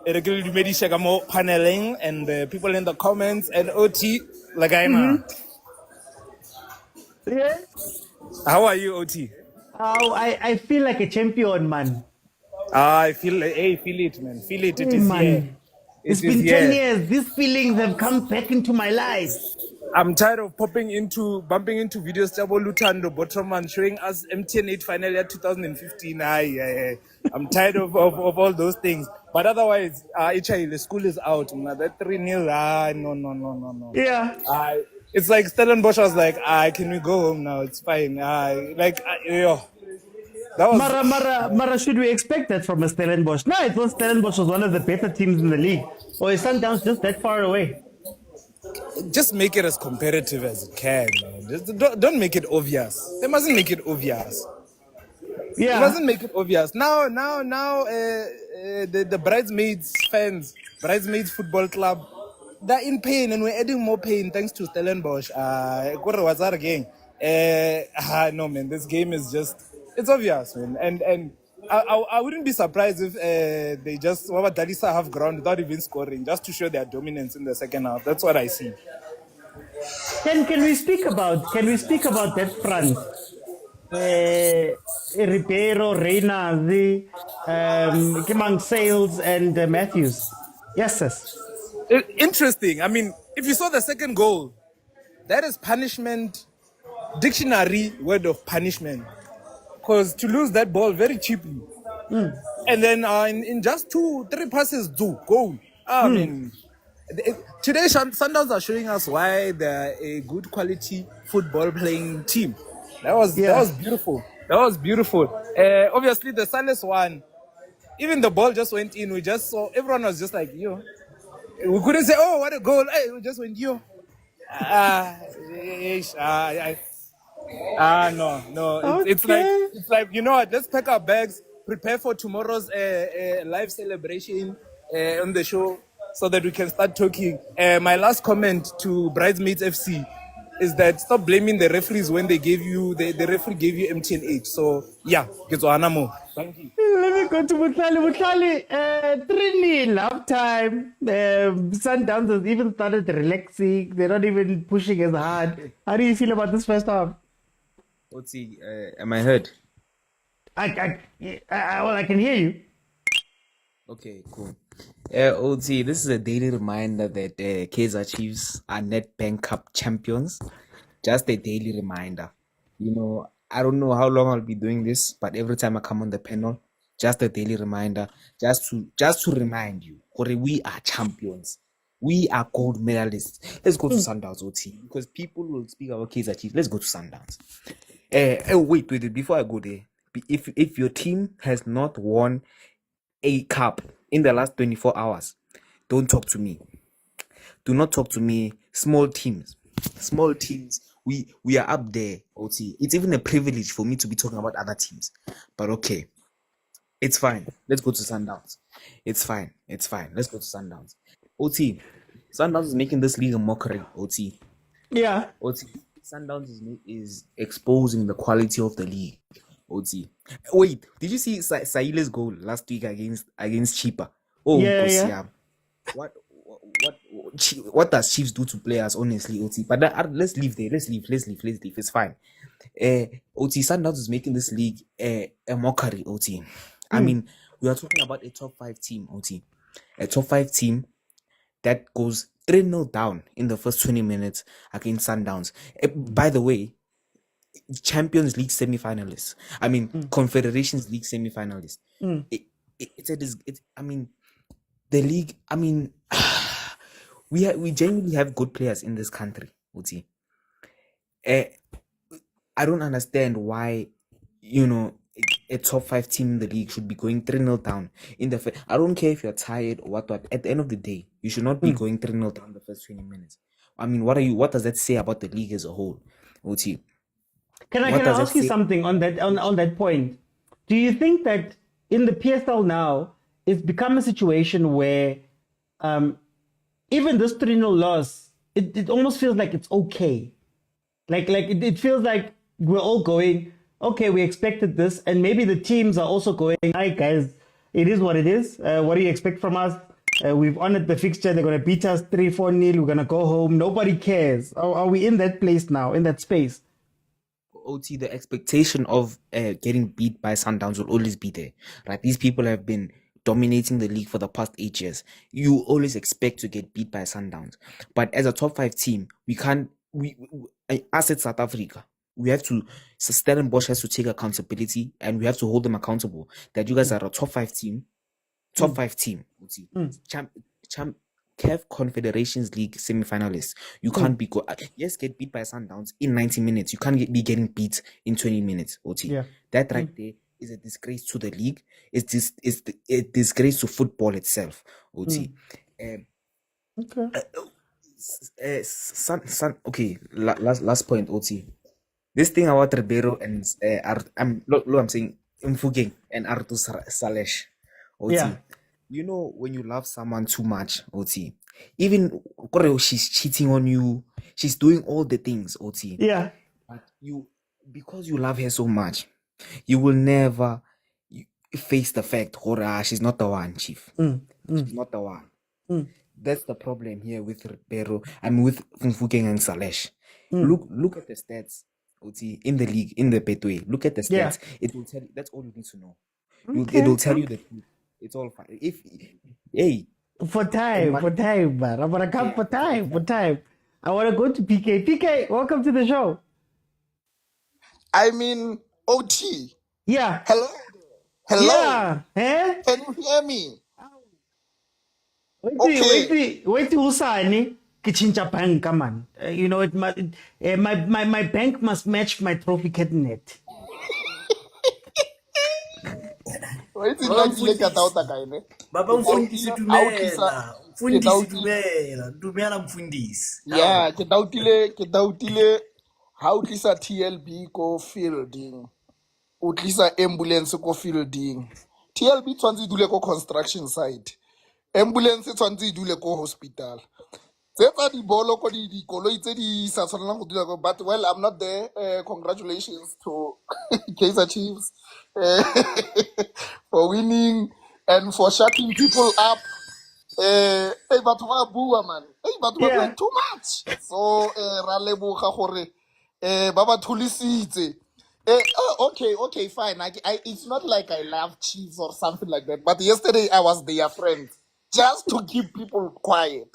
Regularly made more paneling and the people in the comments and OT, like I know. Yeah. How are you, OT? Oh, I feel like a champion, man. I feel it, man. Feel it. It is man. here. It's been 10 years. These feelings have come back into my life. I'm tired of bumping into videos Jabo Lutando Bottomman showing us MTN8 final year 2015. I'm tired of all those things. But otherwise, the school is out. That 3-0. No. Yeah. It's like Stellenbosch was like, can we go home now? It's fine. That was Mara, should we expect that from a Stellenbosch? No, it was Stellenbosch was one of the better teams in the league. Or is Sundowns just that far away? Just make it as competitive as it can, man. Just don't make it obvious. They mustn't make it obvious. Yeah. They mustn't make it obvious. Now, the Bridesmaids fans, Bridesmaids Football Club, they're in pain and we're adding more pain thanks to Stellenbosch. No, man, this game is just, it's obvious, man. And I wouldn't be surprised if they just Dalisa half ground without even scoring, just to show their dominance in the second half. That's what I see. Can we speak about that front? Ribeiro, Reina, Kimang Sales, and Matthews. Yes, sis. Interesting. I mean, if you saw the second goal, that is punishment, dictionary word of punishment. Because to lose that ball very cheaply. And then in just 2-3 passes, goal. I mean, today Sundowns are showing us why they're a good quality football playing team. That was beautiful. That was beautiful. Obviously, the Sunless one, even the ball just went in. We just saw, everyone was just like, yo. We couldn't say, oh, what a goal. Hey, we just went, yo. No. Okay. It's like, you know what? Let's pack our bags, prepare for tomorrow's live celebration on the show so that we can start talking. My last comment to Bridesmaids FC is that stop blaming the referees when they gave you, the referee gave you MTN8. So, yeah, get to Anamo. Thank you. Let me go to Mutlali. 3-0 half time. Sundowns has even started relaxing. They're not even pushing as hard. How do you feel about this first half? Oti, am I heard? I can hear you. Okay, cool. Oti, this is a daily reminder that Kaizer Chiefs are Nedbank Cup champions. Just a daily reminder. You know, I don't know how long I'll be doing this, but every time I come on the panel, just a daily reminder, just to remind you, we are champions. We are gold medalists. Let's go to Sundowns, OT, because people will speak about Kaizer Chiefs. Let's go to Sundowns. Wait, before I go there, if your team has not won a cup in the last 24 hours. Don't talk to me. Do not talk to me. Small teams. We are up there, OT. It's even a privilege for me to be talking about other teams. But okay. It's fine. Let's go to Sundowns. It's fine. Let's go to Sundowns. OT. Sundowns is making this league a mockery, OT. Yeah. OT. Sundowns is exposing the quality of the league, OT. Wait, did you see Saile's goal last week against Chipa? Oh, yeah. What does Chiefs do to players, honestly, OT? But let's leave there. Let's leave. It's fine. OT, Sundowns is making this league a mockery, OT. I mean, we are talking about a top 5 team, OT. A top 5 team that goes 3-0 down in the first 20 minutes against Sundowns. By the way, Champions League semi-finalists. I mean, Confederations League semi-finalists. I mean, the league, I mean, we genuinely have good players in this country, OT. I don't understand why, a top 5 team in the league should be going 3-0 down in the I don't care if you're tired or what. At the end of the day, you should not be going 3-0 down the first 20 minutes. I mean, what does that say about the league as a whole, OT? Can I ask you something on that point? Do you think that in the PSL now, it's become a situation where even this 3-0 loss, it almost feels like it's okay. Like it feels like we're all going, okay, we expected this, and maybe the teams are also going, hi guys, it is what it is. What do you expect from us? We've honored the fixture. They're going to beat us 3-4-0. We're going to go home. Nobody cares. Are we in that place now, in that space? OT, the expectation of getting beat by Sundowns will always be there, right? These people have been dominating the league for the past 8 years. You always expect to get beat by Sundowns. But as a top 5 team, us at South Africa, we have to, Stellenbosch has to take accountability, and we have to hold them accountable that you guys are a top 5 team. CAF Confederations League semi-finalists. You can't be get beat by Sundowns in 90 minutes. You can't be getting beat in 20 minutes, OT. Yeah. That right there is a disgrace to the league. It's a disgrace to football itself, OT. Okay. Last point, OT. This thing about Ribeiro and I'm saying Mfugeng and Artus Salesh, OT. Yeah. You know, when you love someone too much, OT, even she's cheating on you, she's doing all the things, OT. Yeah. But because you love her so much, you will never face the fact, she's not the one, Chief. She's not the one. That's the problem here with Ribeiro. With Mfugeng and Salesh. Look at the stats, OT, in the league, in the Betway. Look at the stats. Yeah. It will tell you. That's all you need to know. It will tell you the truth. It's all fine. For time, man. I'm gonna come for time. I wanna go to PK. PK, welcome to the show. I mean, OT. Yeah. Hello. Yeah. Eh? Can you hear me? Wait, Usani. Kichincha bank, come on. My bank must match my trophy cabinet. Baba mfundisi dumela mfundisi. Yeah, ke dautile ha o tlisa TLB ko fielding, o tlisa ambulance ko fielding. TLB tshwantse dule ko construction site, ambulance tshwantse dule ko hospital. Tsetsa di bolo ko di koloi tse di sa tshwanelang go dula ko, but well, I'm not there. Congratulations to Kaizer Chiefs for winning and for shutting people up. Hey, but what bua man? Hey, but we're too much. So raleboga gore baba thulisitse. Okay, fine. It's not like I love Chiefs or something like that, but yesterday I was their friend just to keep people quiet.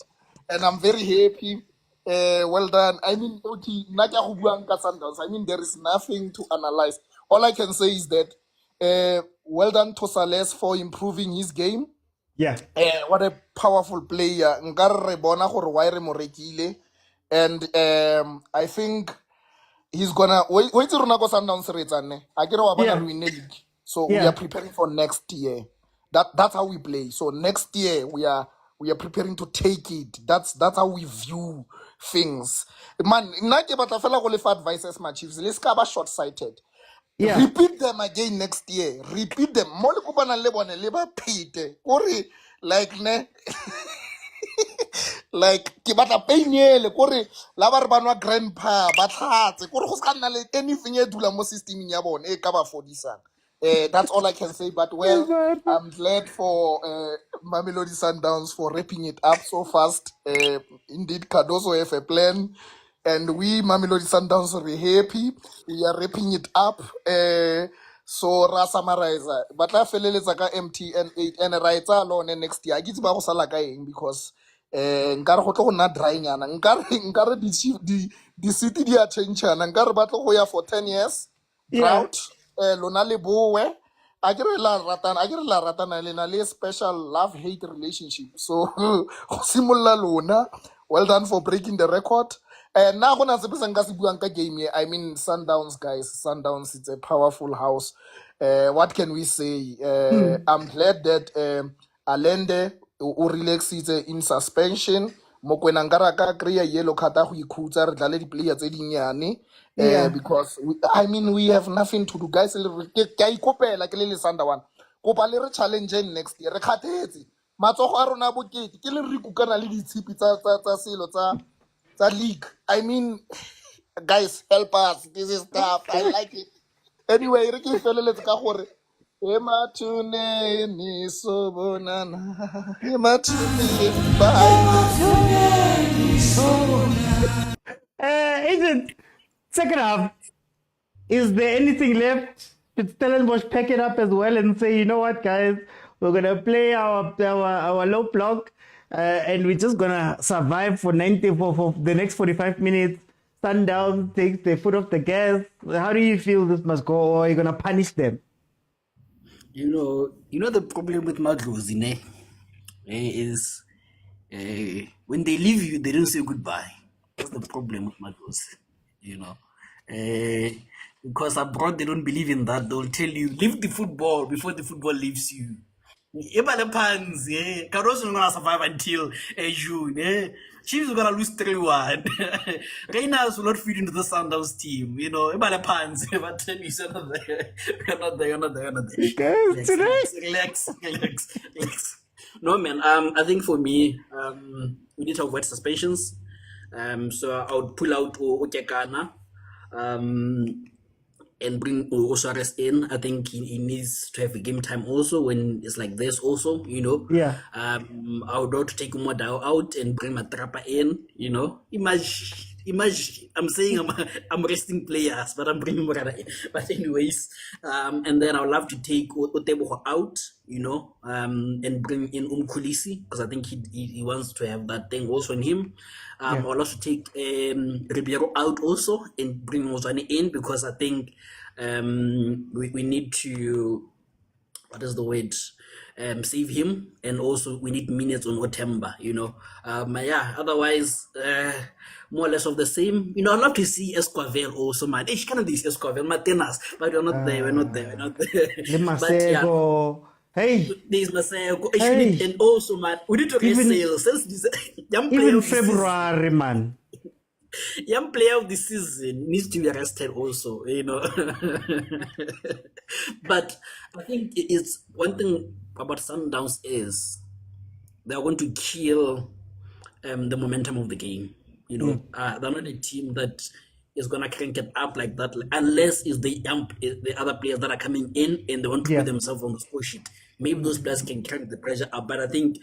And I'm very happy. Well done. I mean, okay, I mean, there is nothing to analyze. All I can say is that well done to Sales for improving his game. Yeah. What a powerful player. And I think he's gonna wait till Sundowns. So we are preparing for next year. That's how we play. So next year we are preparing to take it. That's how we view things. Man, nna ke batla fela go lefa advice as my Chiefs. Let's be short-sighted. Yeah. Repeat them again next year. Repeat them. Mo le kopana le bone le ba phete. Kore like ne like ke batla painele kore la ba re banwa grandpa ba tlhatse kore go se ka nna le anything e dula mo systeming ya bone e ka ba fodisang. That's all I can say. But well, I'm glad for Mamelodi Sundowns for wrapping it up so fast. Indeed, Cardoso have a plan, and we Mamelodi Sundowns are happy. We are wrapping it up. So ra summarize. But la feleletsa ka MTN 8 and right alone next year. I get ba go sala ka eng because nkare go tlo go nna dry nyana. Nkare di city di a change nyana. Nkare ba tlo go ya for 10 years. Drought. Lona le boe. I get la ratana le na le special love-hate relationship. So go simolla lona. Well done for breaking the record. Na go na se pesa nka se buang ka game ye. I mean Sundowns guys. Sundowns, it's a powerful house. What can we say? I'm glad that Alende o relaxes in suspension. Mokwena ngara ka create yellow card go ikhutsa re dlale di player tse dinyane. Because we have nothing to do, guys. Ke a ikopela ke le Sunda one. Kopa le re challenge next year. Re khathetse. Matsogo a rona bokete ke le re kukana le ditshipi tsa selo tsa league. I mean, guys, help us. This is tough. I like it. Anyway, re ke feleletse ka gore Ematune ni sobonana. Ematune bye. Agent, second half, is there anything left? Should Stellenbosch pack it up as well and say, you know what, guys, we're gonna play our low block, and we're just gonna survive for the next 45 minutes. Sundown takes their foot off the gas. How do you feel this must go, or are you gonna punish them? You know the problem with Madlozi, is when they leave you, they don't say goodbye. That's the problem with Madlozi, because abroad they don't believe in that. They'll tell you leave the football before the football leaves you. Cardoso is gonna survive until June. Chiefs are gonna lose 3-1. Reynolds will not fit into the Sundowns team. But tell you you're not there. You're not there. Relax. No man. I think for me, we need to avoid suspensions. So I would pull out Okekana. And bring Osares in. I think he needs to have a game time also when it's like this also, Yeah. I would want to take Umodao out and bring Matrapa in, Imagine, I'm saying I'm resting players, but I'm bringing Morada in. But anyways, and then I would love to take Otebo out, and bring in Kulisi, because I think he wants to have that thing also in him. I would love to take Ribeiro out also and bring Mosimane in, because I think we need to, what is the word? Save him, and also we need minutes on Otemba, otherwise more or less of the same. I'd love to see Esquivel also, man. It's kind of this Esquivel, Matenas, but we're not there. Masego. Hey, there's Masego. And also, man, we need to resale even February, man. Young player of the season needs to be arrested also, But I think it's one thing about Sundowns is they're going to kill the momentum of the game. They're not a team that is going to crank it up like that, unless it's the other players that are coming in and they want to put themselves on the score sheet. Maybe those players can crank the pressure up, but I think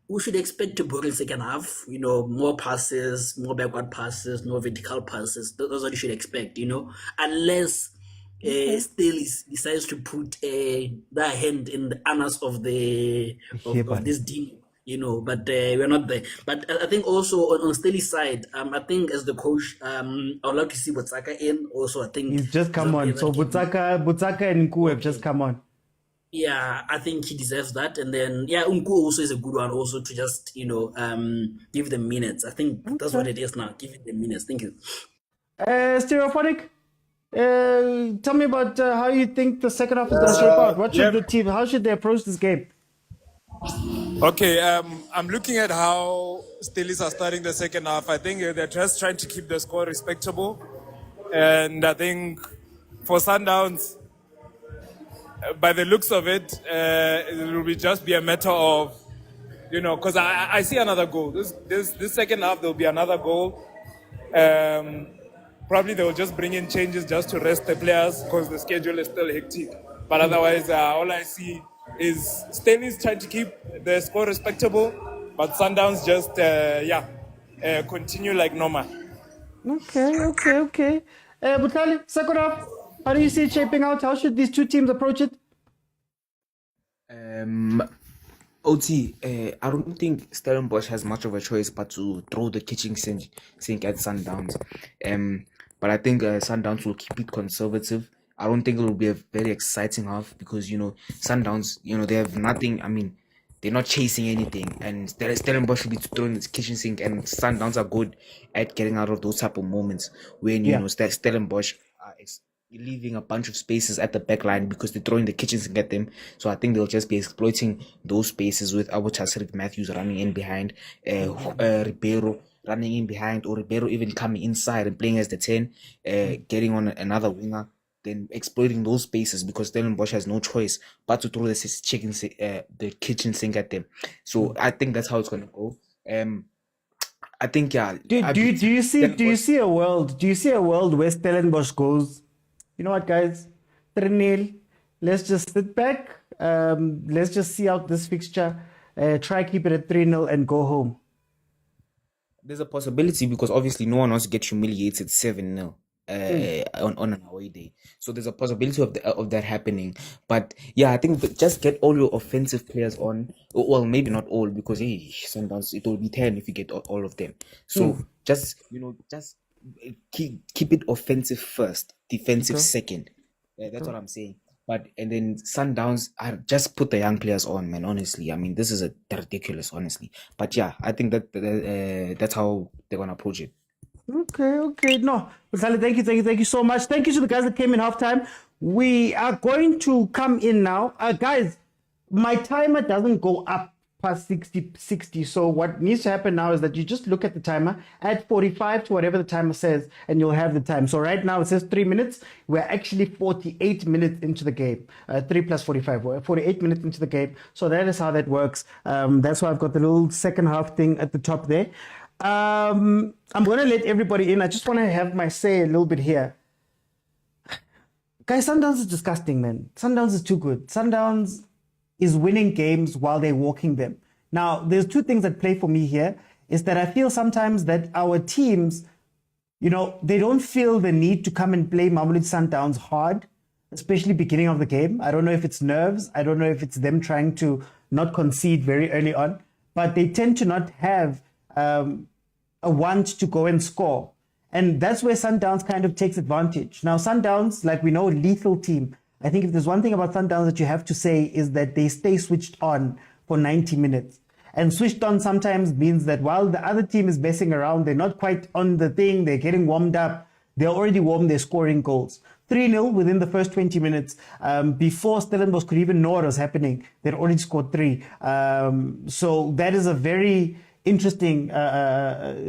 we should expect to boring second half, more passes, more backward passes, more vertical passes. That's what you should expect, unless still decides to put their hand in the annals of this team, but we're not there. But I think also on Staley's side, I think as the coach, I would like to see Butsaka in also. I think he's just come on. So Butsaka and Nku have just come on. Yeah, I think he deserves that. And then, Unku also is a good one also to just, give them minutes. I think that's what it is now. Give them minutes. Thank you. Stereophonic, tell me about how you think the second half is going to shape out. How should they approach this game? Okay, I'm looking at how Steelies are starting the second half. I think they're just trying to keep the score respectable. And I think for Sundowns, by the looks of it, it will just be a matter of, because I see another goal. This second half, there'll be another goal. Probably they'll just bring in changes just to rest the players because the schedule is still hectic. But otherwise, all I see is Steelies trying to keep the score respectable, but Sundowns just, continue like normal. Okay. Butali, second half, how do you see it shaping out? How should these two teams approach it? OT, I don't think Stellenbosch has much of a choice but to throw the kitchen sink at Sundowns. But I think Sundowns will keep it conservative. I don't think it will be a very exciting half because, Sundowns, they have nothing. I mean, they're not chasing anything. And Stellenbosch should be throwing the kitchen sink. And Sundowns are good at getting out of those type of moments when, Stellenbosch are leaving a bunch of spaces at the back line because they're throwing the kitchen sink at them. So I think they'll just be exploiting those spaces with Cedric Matthews running in behind, Ribeiro running in behind, or Ribeiro even coming inside and playing as the 10, getting on another winger, then exploiting those spaces because Stellenbosch has no choice but to throw the kitchen sink at them. So I think that's how it's going to go. I think, Do you see a world where Stellenbosch goes, you know what, guys, 3-0, let's just sit back, let's just see out this fixture, try keep it at 3-0 and go home? There's a possibility because obviously no one wants to get humiliated 7-0 on an away day. So there's a possibility of that happening. But yeah, I think just get all your offensive players on. Well, maybe not all because sometimes it will be 10 if you get all of them. So just keep it offensive first, defensive second. That's what I'm saying. And then Sundowns, I just put the young players on, man. Honestly, I mean, this is ridiculous, honestly. But yeah, I think that's how they're gonna approach it. Okay. No, Sally, thank you so much. Thank you to the guys that came in halftime. We are going to come in now, guys. My timer doesn't go up past 60. So what needs to happen now is that you just look at the timer, add 45 to whatever the timer says, and you'll have the time. So right now it says 3 minutes. We're actually 48 minutes into the game. 3 plus 45, we're 48 minutes into the game. So that is how that works. That's why I've got the little second half thing at the top there. I'm going to let everybody in. I just want to have my say a little bit here. Guys, Sundowns is disgusting, man. Sundowns is too good. Sundowns is winning games while they're walking them. Now, there's two things that play for me here, is that I feel sometimes that our teams, they don't feel the need to come and play Mamelodi Sundowns hard, especially beginning of the game. I don't know if it's nerves. I don't know if it's them trying to not concede very early on, but they tend to not have a want to go and score. And that's where Sundowns kind of takes advantage. Now, Sundowns, like we know, lethal team. I think if there's one thing about Sundowns that you have to say is that they stay switched on for 90 minutes. And switched on sometimes means that while the other team is messing around, they're not quite on the thing, they're getting warmed up, they're already warm, they're scoring goals. 3-0 within the first 20 minutes. Before Stellenbosch could even know what was happening, they'd already scored 3. So that is a very interesting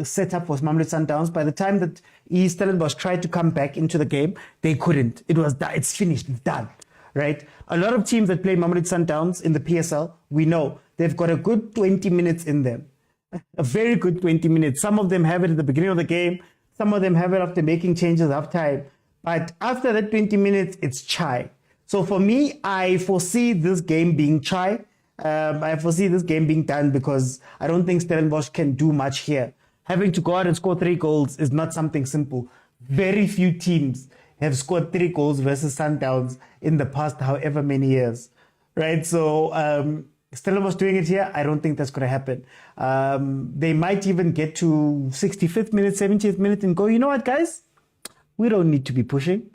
setup for Mamelodi Sundowns. By the time that Stellenbosch tried to come back into the game, they couldn't. It's finished. It's done. Right? A lot of teams that play Mamelodi Sundowns in the PSL, we know they've got a good 20 minutes in them. A very good 20 minutes. Some of them have it at the beginning of the game. Some of them have it after making changes half time. But after that 20 minutes, it's chai. So for me, I foresee this game being chai. I foresee this game being done because I don't think Stellenbosch can do much here. Having to go out and score 3 goals is not something simple. Very few teams have scored 3 goals versus Sundowns in the past however many years, right? So Stellenbosch doing it here, I don't think that's going to happen. They might even get to 65th minute, 70th minute and go, you know what, guys? We don't need to be pushing.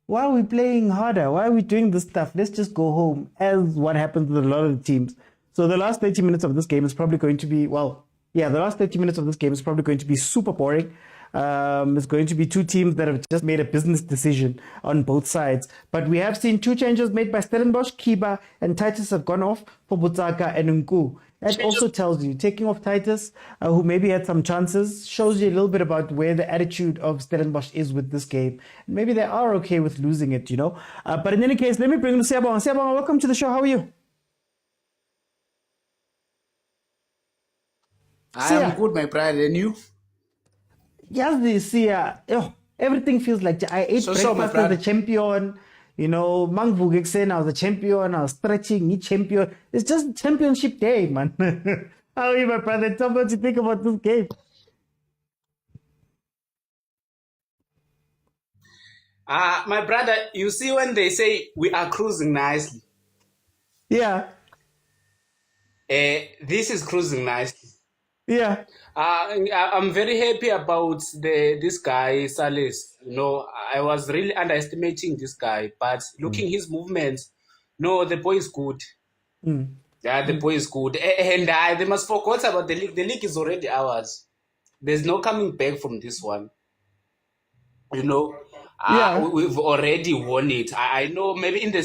Why are we playing harder? Why are we doing this stuff? Let's just go home, as what happens with a lot of the teams. So the last 30 minutes of this game is probably going to be, the last 30 minutes of this game is probably going to be super boring. It's going to be two teams that have just made a business decision on both sides. But we have seen two changes made by Stellenbosch. Kiba and Titus have gone off for Butsaka and Nku. That also tells you, taking off Titus, who maybe had some chances, shows you a little bit about where the attitude of Stellenbosch is with this game. Maybe they are okay with losing it, you know. But in any case, let me bring in Siabong. Siabong, welcome to the show. How are you? I am good, my brother, and you? Yes, this year, everything feels like I ate breakfast as a champion. You know, Mangvugek said I was a champion, I was stretching, me champion. It's just championship day, man. How are you, my brother? Tell me what you think about this game. My brother, you see when they say we are cruising nicely. Yeah. This is cruising nicely. Yeah. I'm very happy about this guy, Salis. You know, I was really underestimating this guy, but looking his movements, no, the boy is good. Yeah, the boy is good. And they must forget about the league. The league is already ours. There's no coming back from this one. You know, we've already won it. I know maybe in the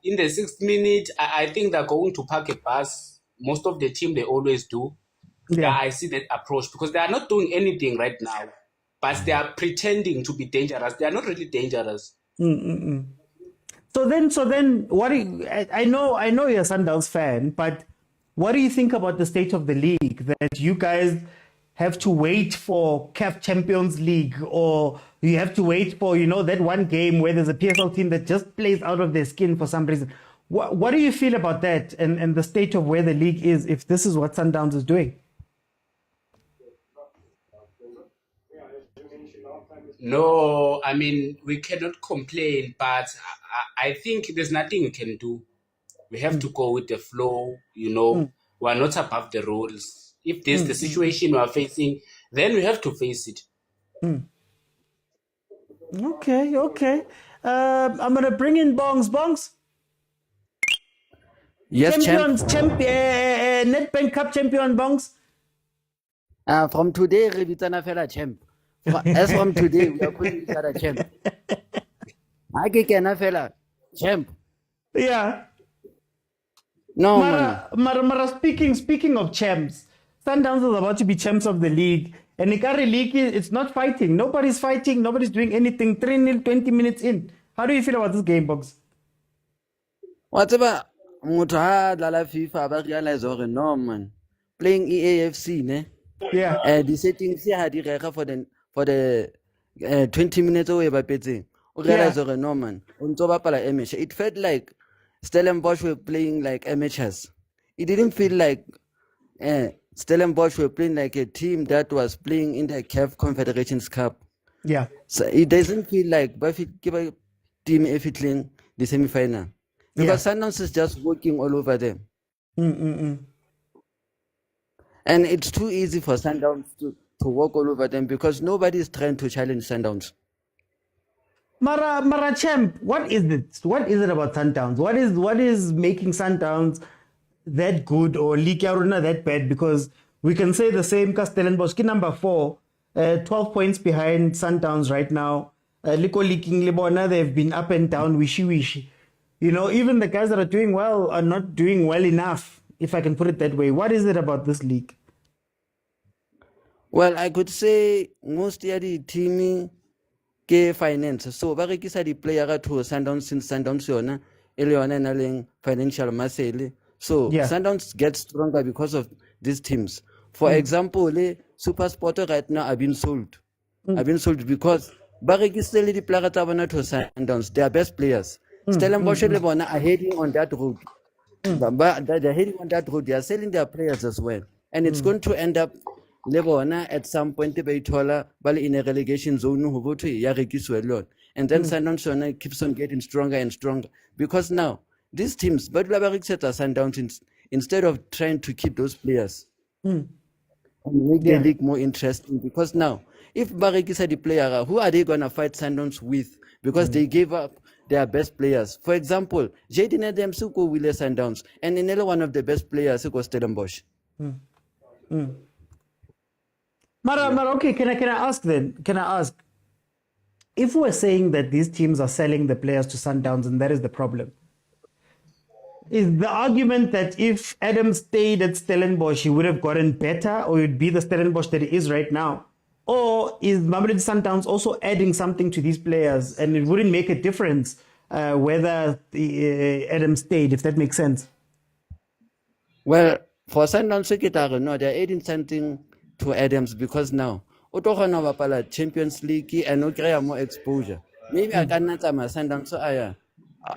6th minute, I think they're going to park a bus. Most of the team, they always do. Yeah, I see that approach because they are not doing anything right now, but they are pretending to be dangerous. They are not really dangerous. So then, what? I know you're a Sundowns fan, but what do you think about the state of the league? That you guys have to wait for CAF Champions League, or you have to wait for that one game where there's a PSL team that just plays out of their skin for some reason. What do you feel about that and the state of where the league is? If this is what Sundowns is doing. No, I mean, we cannot complain, but I think there's nothing we can do. We have to go with the flow, We're not above the rules. If this is the situation we are facing, then we have to face it. Okay. I'm going to bring in Bongs. Bongs? Yes, Nedbank Cup champion, Bongs? From today, Revitana fella champ. As from today, we are calling each other champ. I fella champ. Yeah. No, Mara, speaking of champs, Sundowns is about to be champs of the league. And Ikari League, it's not fighting. Nobody's fighting. Nobody's doing anything. 3-0, 20 minutes in. How do you feel about this game, Box? What's about Mutha Lala FIFA? But realize no, man. Playing EAFC, ne? Yeah. The settings here for the 20 minutes away by Pitso. Realize no, man. It felt like Stellenbosch were playing like amateurs. It didn't feel like Stellenbosch were playing like a team that was playing in the CAF Confederations Cup. Yeah. So it doesn't feel like Buffy team if it clean the semi-final. Because Sundowns is just working all over them. And it's too easy for Sundowns to walk all over them because nobody is trying to challenge Sundowns. Mara champ, what is it? What is it about Sundowns? What is making Sundowns that good or League Aruna that bad? Because we can say the same because Stellenbosch number 4, 12 points behind Sundowns right now. Liko leaking Libona, they've been up and down, wishy-wishy. Even the guys that are doing well are not doing well enough, if I can put it that way. What is it about this league? Well, I could say most of the team ke finance. So ba rekisa di player to Sundowns since Sundowns yona eliona na leng financial muscle. So Sundowns get stronger because of these teams. For example, SuperSport right now have been sold. Have been sold because ba rekisa le di player tsa bona to Sundowns, they are best players. Stellenbosch le bona are heading on that road. They're heading on that road. They are selling their players as well. And it's going to end up Lebona at some point in a relegation zone and then Sundowns keeps on getting stronger and stronger because now these teams but Sundowns instead of trying to keep those players and make the league more interesting because now if Barikisa the player, who are they gonna fight Sundowns with? Because they gave up their best players. For example, Jadine Adams Suko will Sundowns and another one of the best players who was Stellenbosch. Mara, okay, can I ask then? Can I ask? If we're saying that these teams are selling the players to Sundowns and that is the problem, is the argument that if Adam stayed at Stellenbosch, he would have gotten better or he'd be the Stellenbosch that he is right now? Or is Mamelodi Sundowns also adding something to these players and it wouldn't make a difference whether Adam stayed, if that makes sense? Well, for Sundowns, no, they're adding something to Adams because now, Otohana Wapala Champions League and no more exposure. Maybe I cannot my Sundowns so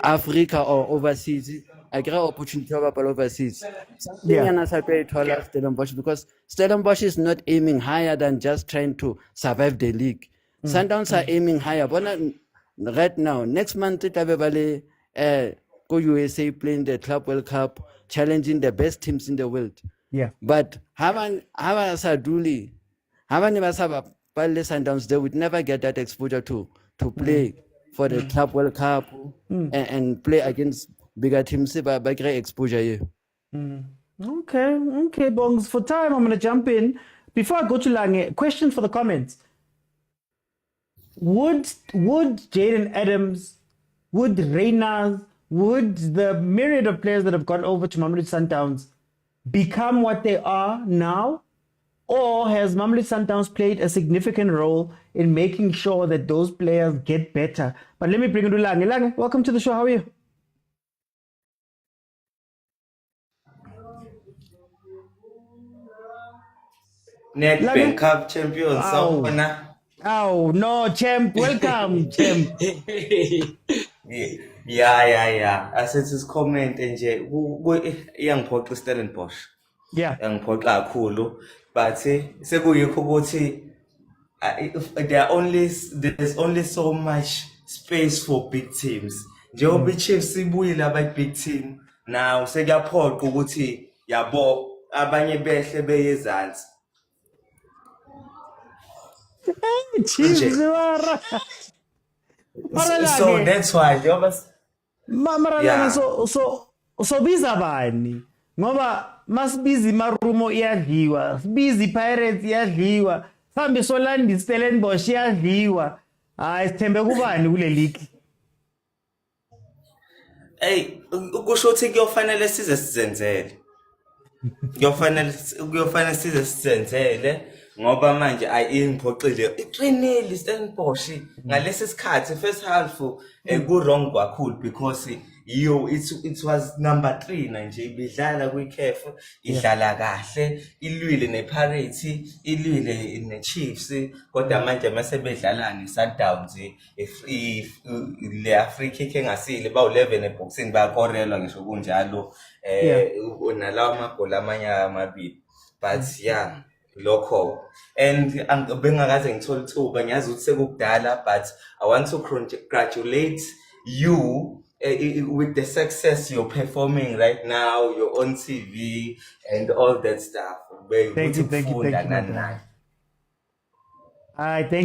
Africa or overseas. I get opportunity to travel overseas. Yeah. Stellenbosch because Stellenbosch is not aiming higher than just trying to survive the league. Sundowns are aiming higher. But right now, next month, go USA playing the Club World Cup, challenging the best teams in the world. Yeah. But Sundowns, they would never get that exposure to play for the Club World Cup and play against bigger teams by great exposure here. Okay, Bongs. For time, I'm going to jump in. Before I go to Lange, question for the comments. Would Jaden Adams, would Reyners, would the myriad of players that have gone over to Mamelodi Sundowns become what they are now? Or has Mamelodi Sundowns played a significant role in making sure that those players get better? But let me bring it to Lange. Lange, welcome to the show. How are you? Nedbank Cup Champions Oh no, champ! Welcome, champ. Yeah. Asethi comment nje iyangiphoqa Stellenbosch. Yeah. Yangiphoqa kakhulu, but sekuyikho ukuthi there's only so much space for big teams. Njengoba iChiefs ibuyile aba big team, now sekuyaphoqa ukuthi yabo abanye behle beyezansi. Chiefs, so that's why so biza bani ngoba masibiza imarumo iyadliwa, sibiza iPirates iyadliwa, sambe solandi Stellenbosch iyadliwa. Hayi sithembe kubani kule league? Hey, ukusho ukuthi kuyofanele size sizenzele. Kuyofanele size sizenzele ngoba manje ayingiphoqile iqinile Stellenbosch ngalesi sikhathi first half ku wrong kakhulu because it was number 3 nje ibidlala kwi-CAF idlala kahle ilwile nePirates ilwile neChiefs kodwa manje mase bedlala neSundowns le Africa engasile ba11 eboxing bayakorelwa ngisho kunjalo nalawa magoli amanye amabili but yeah local and bengakaze ngithola ithuba ngiyazi ukuthi sekukudala but I want to congratulate you with the success you're performing right now. You're on TV and all that stuff. Thank you. Thank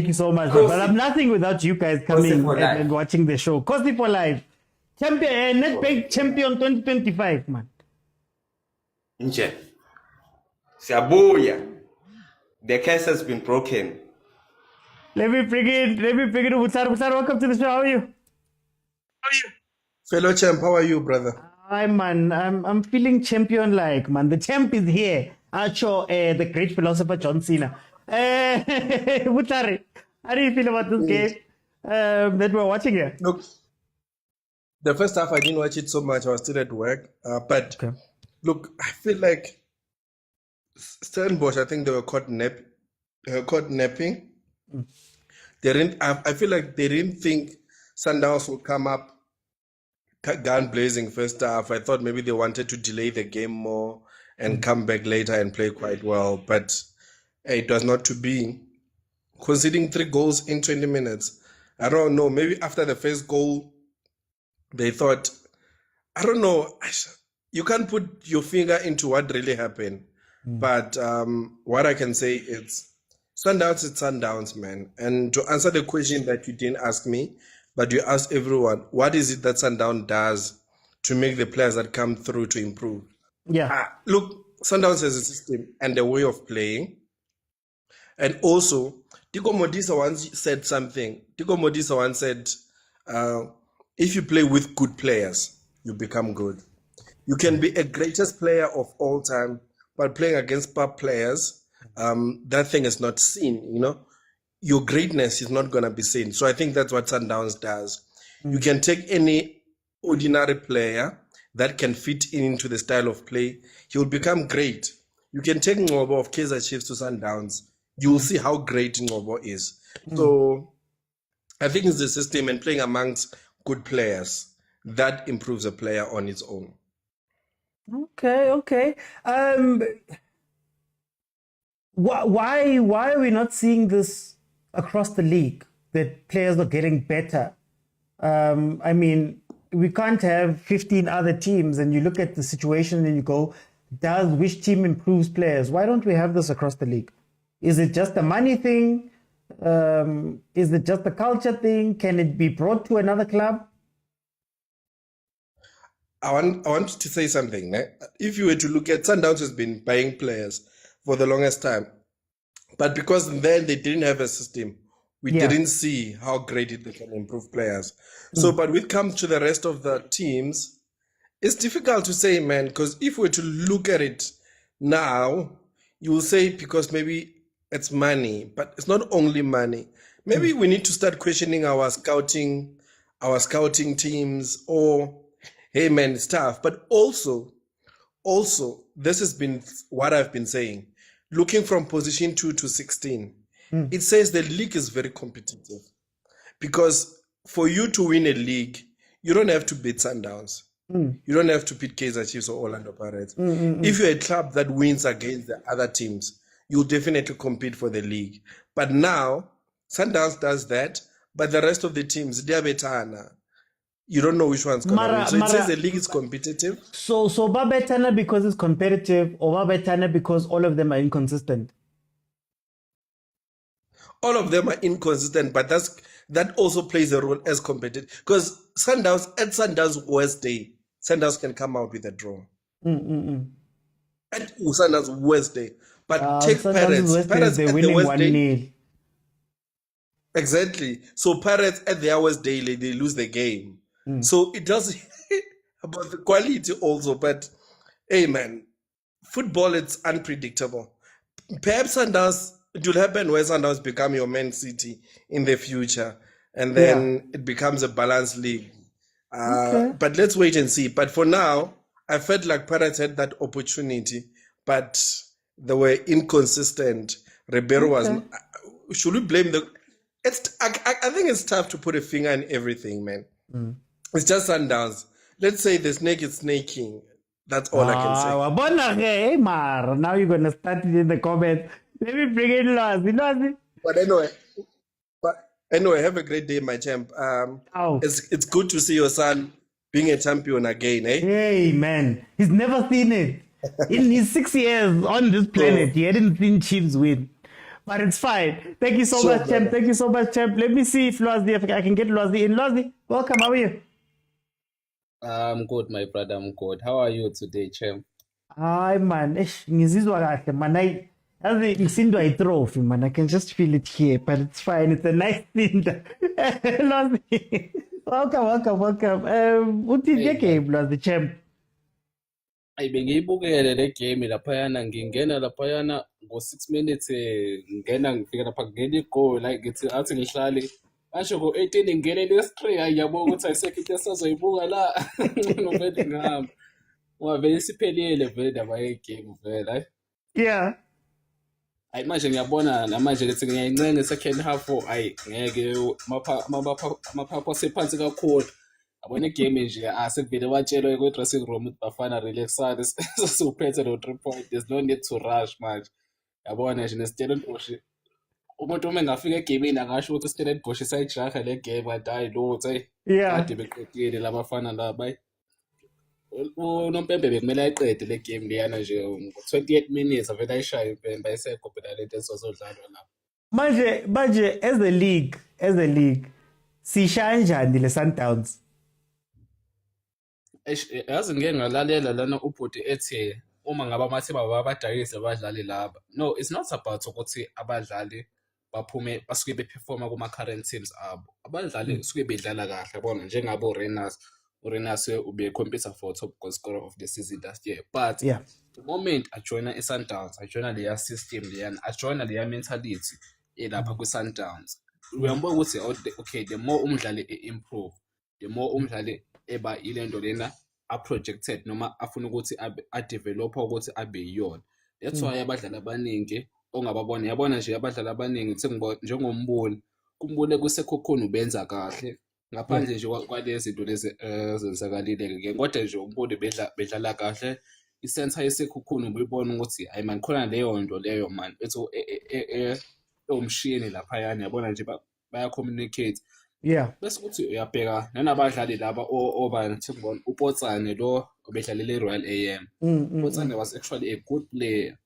you so much. But I'm nothing without you guys coming and watching the show. Kosi for life. Nedbank Champion 2025, man. Nje. Siabuya. The case has been broken. Let me bring it. Butar, welcome to the show. How are you? Fellow champ, how are you, brother? Hi, man. I'm feeling champion-like, man. The champ is here. Acho, the great philosopher John Cena. Butar, how do you feel about this game that we're watching here? Look, the first half I didn't watch it so much. I was still at work. But look, I feel like Stellenbosch, I think they were caught napping. They didn't. I feel like they didn't think Sundowns would come up gun blazing first half. I thought maybe they wanted to delay the game more and come back later and play quite well, but it was not to be. Conceding 3 goals in 20 minutes. I don't know. Maybe after the first goal, they thought, I don't know. You can't put your finger into what really happened. But what I can say is Sundowns is Sundowns, man. And to answer the question that you didn't ask me, but you ask everyone, what is it that Sundown does to make the players that come through to improve? Yeah. Look, Sundowns has a system and a way of playing. And also, Tiko Modisa once said something. Tiko Modisa once said, if you play with good players, you become good. You can be a greatest player of all time, but playing against bad players, that thing is not seen, you know. Your greatness is not going to be seen. So I think that's what Sundowns does. You can take any ordinary player that can fit into the style of play. He will become great. You can take Ngobo of Kaizer Chiefs to Sundowns. You will see how great Ngobo is. So I think it's the system and playing amongst good players that improves a player on its own. Okay. Why are we not seeing this across the league? That players are getting better. I mean, we can't have 15 other teams, and you look at the situation and you go, does which team improves players? Why don't we have this across the league? Is it just a money thing? Is it just a culture thing? Can it be brought to another club? I want to say something. If you were to look at Sundowns has been buying players for the longest time, but because then they didn't have a system, we didn't see how great they can improve players. So, but when it comes to the rest of the teams, it's difficult to say, man, because if we were to look at it now, you will say because maybe it's money, but it's not only money. Maybe we need to start questioning our scouting teams, or hey man, it's tough. But also, this has been what I've been saying. Looking from position 2 to 16, it says the league is very competitive. Because for you to win a league, you don't have to beat Sundowns. You don't have to beat Kaizer Chiefs or Orlando Pirates. If you're a club that wins against the other teams, you'll definitely compete for the league. But now, Sundowns does that, but the rest of the teams, they are betana. You don't know which one's going to win. So it says the league is competitive. So Babetana because it's competitive, or Babetana because all of them are inconsistent? All of them are inconsistent, but that also plays a role as competitive. Because Sundowns worst day, Sundowns can come out with a draw. At Sundowns worst day. But take Pirates they're winning 1-0. Exactly. So Pirates at their worst day, they lose the game. So it does about the quality also. But hey man, football, it's unpredictable. Perhaps Sundowns, it will happen where Sundowns become your Man City in the future, and then it becomes a balanced league. But let's wait and see. But for now, I felt like Pirates had that opportunity, but they were inconsistent. Ribeiro was. Should we blame the? I think it's tough to put a finger on everything, man. It's just Sundowns. Let's say the snake is snaking. That's all I can say. Now you're gonna start it in the comments. Let me bring in Lozi. But anyway, have a great day, my champ. It's good to see your son being a champion again, eh? Hey man, he's never seen it. In his 6 years on this planet, he hadn't seen Chiefs win. But it's fine. Thank you so much, champ. Thank you so much, champ. Let me see if I can get Lozi in. Lozi, welcome. How are you? I'm good, my brother. I'm good. How are you today, champ? Hi, man. Ngizizwa kahle, man. Ngisindwa itrophy, man. I can just feel it here, but it's fine. It's a nice thing. Lozi, welcome. What did you game, Lozi, champ? I bengiyibukele le game laphayana, ngingena laphayana ngo-6 minutes ngingena ngifika lapha ngena igol like ngithi athi ngihlale basho ngo-18 ngingene le-stray yabo ukuthi ayisekho into esazoyibuka la ngivele ngihamba wavele isiphelile vele ndaba yegame vele hayi manje ngiyabona namanje lethi ngiyayincenga second half hayi ngeke amaphapho asephansi kakhulu abona igame nje asevele watshelwe kwe-dressing room ukuthi bafana relaxani sesuphethe no 3 point, there's no need to rush manje yabona nje ne-Stellenbosch umuntu uma engafika egamini angasho ukuthi i-Stellenbosch isayijaha le game kanti hayi lutho kade beqedile labafana laba unompembe bekumele ayiqede le game leyana nje ngo-28 minutes avele ayishaye impembe ayisekho phela lento esizodlalwa lapho manje as a league sishaya njani le Sundowns? yazi ngeke ngalalela lana ubhuti ethi uma ngaba mathi babadayise abadlali laba. No, it's not about ukuthi abadlali baphume basuke beperforma kuma current teams abo. Abadlali suke bedlala kahle yabona njengabo Renas ube compete for top goal scorer of the season last year. But the moment I join Sundowns, I join the system there, I join the mentality lapha ku Sundowns. Uyambona ukuthi okay, the more umdlali improve, the more umdlali eba ilento lena a projected noma afuna ukuthi a develop ukuthi abe yona. That's why abadlali abaningi ongababona yabona nje abadlali abaningi njengombuli kumbule kusekhokhona ubenza kahle ngaphandle nje kwalezi zinto lezi zenzakalile ke kodwa nje umbuli bedlala kahle isentha yesekhokhona ubuyibona ukuthi hayi man khona leyo nto leyo man ethu umshini lapha yana yabona nje baya communicate bese kuthi uyabheka nanabadlali laba oba ngibona uPotsane lo obedlalele Royal AM. Potsane was actually a good player,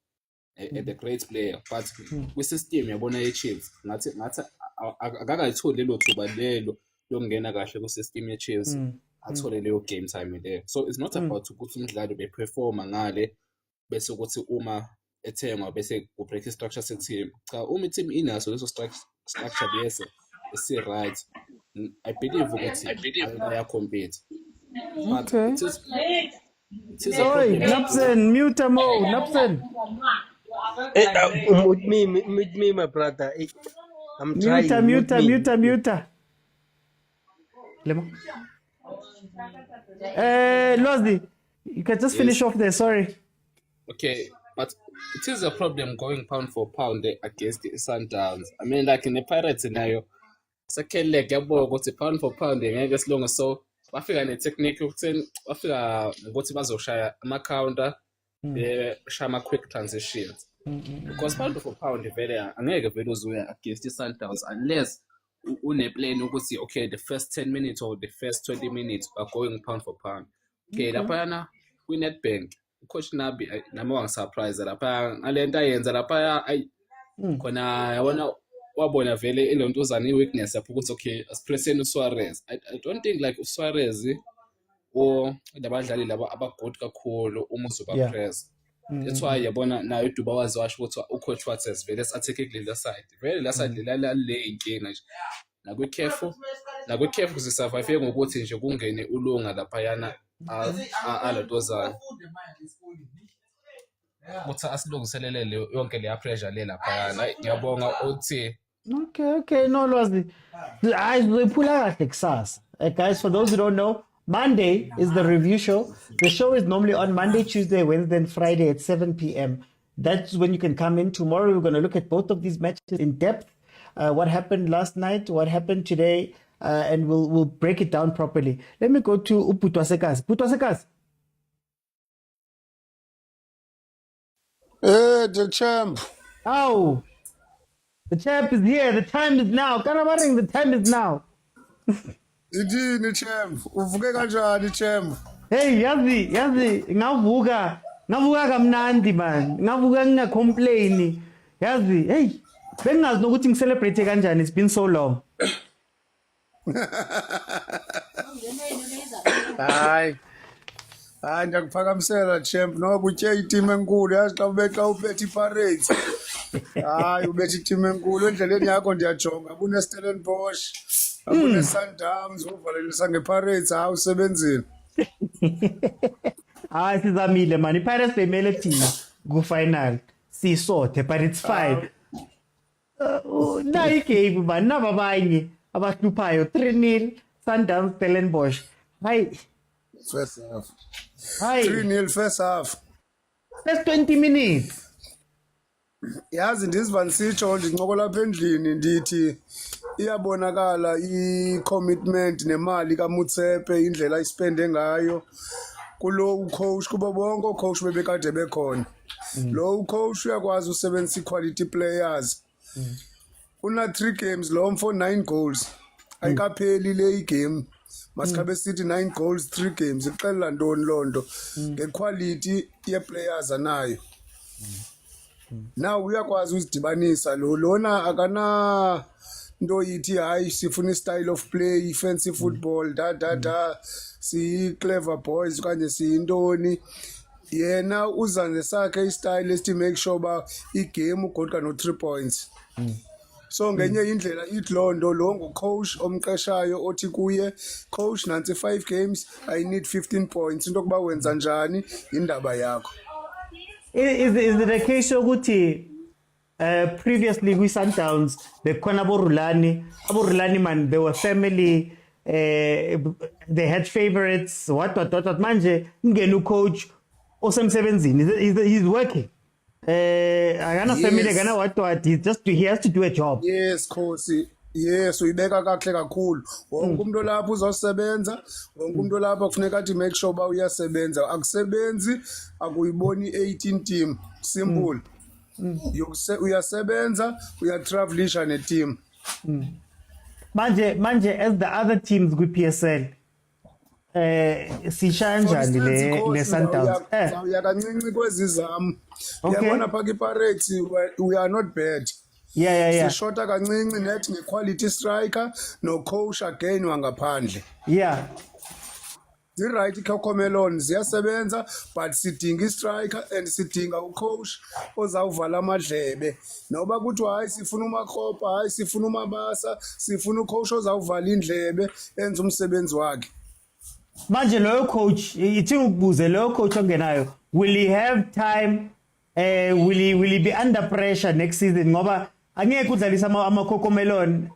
a great player, but with system yabona ye-Chiefs ngathi akakayitholi lelo thuba lelo lokungena kahle ku system ye-Chiefs athole leyo game time there. So it's not about ukuthi umdlali beperforma ngale bese ukuthi uma ethengwa bese ubreak structure se-team. Cha, uma i-team inaso leso structure bese right, I believe ukuthi ayacompete. Okay. Oi, Napsen, mute mo, Napsen. With me, my brother. I'm trying. Mute. Lozzy, you can just finish off there. Sorry. Okay, but it is a problem going pound for pound against the Sundowns. I mean, like in the Pirates scenario, second leg yabo ukuthi pound for pound ngeke silonge so bafika ne-technique ukuthi bafika ukuthi bazoshaya ama-counter beshaya ama-quick transitions because pound for pound vele angeke vele uzuya against i-Sundowns unless une-plan ukuthi okay the first 10 minutes or the first 20 minutes are going pound for pound. Okay, laphayana kwi-Nedbank ucoach Nabi nami wangisurprise lapha ngale nto ayenza lapha khona yabona wabona vele ilontuzana i-weakness yapho ukuthi okay asipresseni uSuarez. I don't think like uSuarez or labadlali laba abagood kakhulu uma uzobapress. That's why yabona nayo uDuba wazwasho ukuthi ucoach Waters vele attack kule side vele la side le inkinga nje nakwi-CAF kuzisurvive ngokuthi nje kungene ulunga laphayana alatozana ukuthi asilungiselele yonke leya pressure le laphayana. Ngiyabonga uthi Okay, no Lozzy. We pull out Texas. Guys, for those who don't know, Monday is the review show. The show is normally on Monday, Tuesday, Wednesday, and Friday at 7 p.m. That's when you can come in. Tomorrow, we're going to look at both of these matches in depth. What happened last night, what happened today, and we'll break it down properly. Let me go to Putwasekas. Putwasekas. The champ. Oh. The champ is here. The time is now. Kanabaring, the time is now. Idini champ. Uvuke kanjani champ? Hey, yazi, ngavuka kamnandi man. Ngavuka ngingacomplain. Yazi, hey, bengazi nokuthi ngicelebrate kanjani. It's been so long. Hayi ngiyakuphakamisela champ noba utye iteam enkulu yazi xa ubetha iPirates. Hayi ubetha iteam enkulu endleleni yakho ndiyajonga kune Stellenbosch akune Sundowns uvalelisa ngePirates hayi usebenzile. Hayi sizamile man, iPirates bemele thina ku final sisothe but it's fine. Nayi game man nababanye abahluphayo 3-0 Sundowns Stellenbosch. Hayi first half. Hi. 3-0 first half. First 20 minutes. Yazi ndisiva nisitsho ndinqoko lapha endlini ndithi iyabonakala i-commitment nemali kaMotsepe indlela ispende ngayo kulo ucoach kuba bonke ucoach bebekade bekhona. Lo ucoach uyakwazi usebenzisa i-quality players. Una 3 games lo mfo 9 goals. Ayikapheli le igame. Masikhabe sithi 9 goals 3 games ixelela ntoni lonto ngequality ye-players anayo. Now uyakwazi uzidibanisa lona akana nto yithi hayi sifuna style of play fancy football si clever boys kanye siyintoni yena uza nesakhe istyle esti make sure ba igame ugoduka no 3 points. So ngenye indlela ithi loo nto lo ngucoach omqeshayo othi kuye, coach nansi 5 games I need 15 points, into yokuba wenza njani indaba yakho. Is it a case yokuthi previously with Sundowns bekhona abo-Rulani man, they were family, they had favorites, what manje ngena ucoach osemsebenzini, he's working, akana family akana what, he has to do a job. Yes Khosi, yes uyibeka kahle kakhulu. Wonke umuntu lapho uzosebenza, wonke umuntu lapho kufuneka athi make sure ba uyasebenza, akusebenzi akuyiboni 18 team, simple. Uyasebenza, uyatravelisha ne-team. Manje as the other teams kwi-PSL sishaya njani le Sundowns? Uyakancinci kwezi zam. Uyabona pha ki-Pirates we are not bad. Yeah. Sishota kancinci nethi nge-quality striker no coach again wangaphandle. Yeah. Right iCocomelon ziyasebenza but sidinga istriker and sidinga ucoach ozawuvala amadlebe. Noba kuthi hayi sifuna umakhopa, hayi sifuna umabasa, sifuna ucoach ozawuvala indlebe enza umsebenzi wakhe. Manje loyo coach ithi ukubuze loyo coach ongenayo, will he have time, will he be under pressure next season ngoba angeke udlalisa amaCocomelon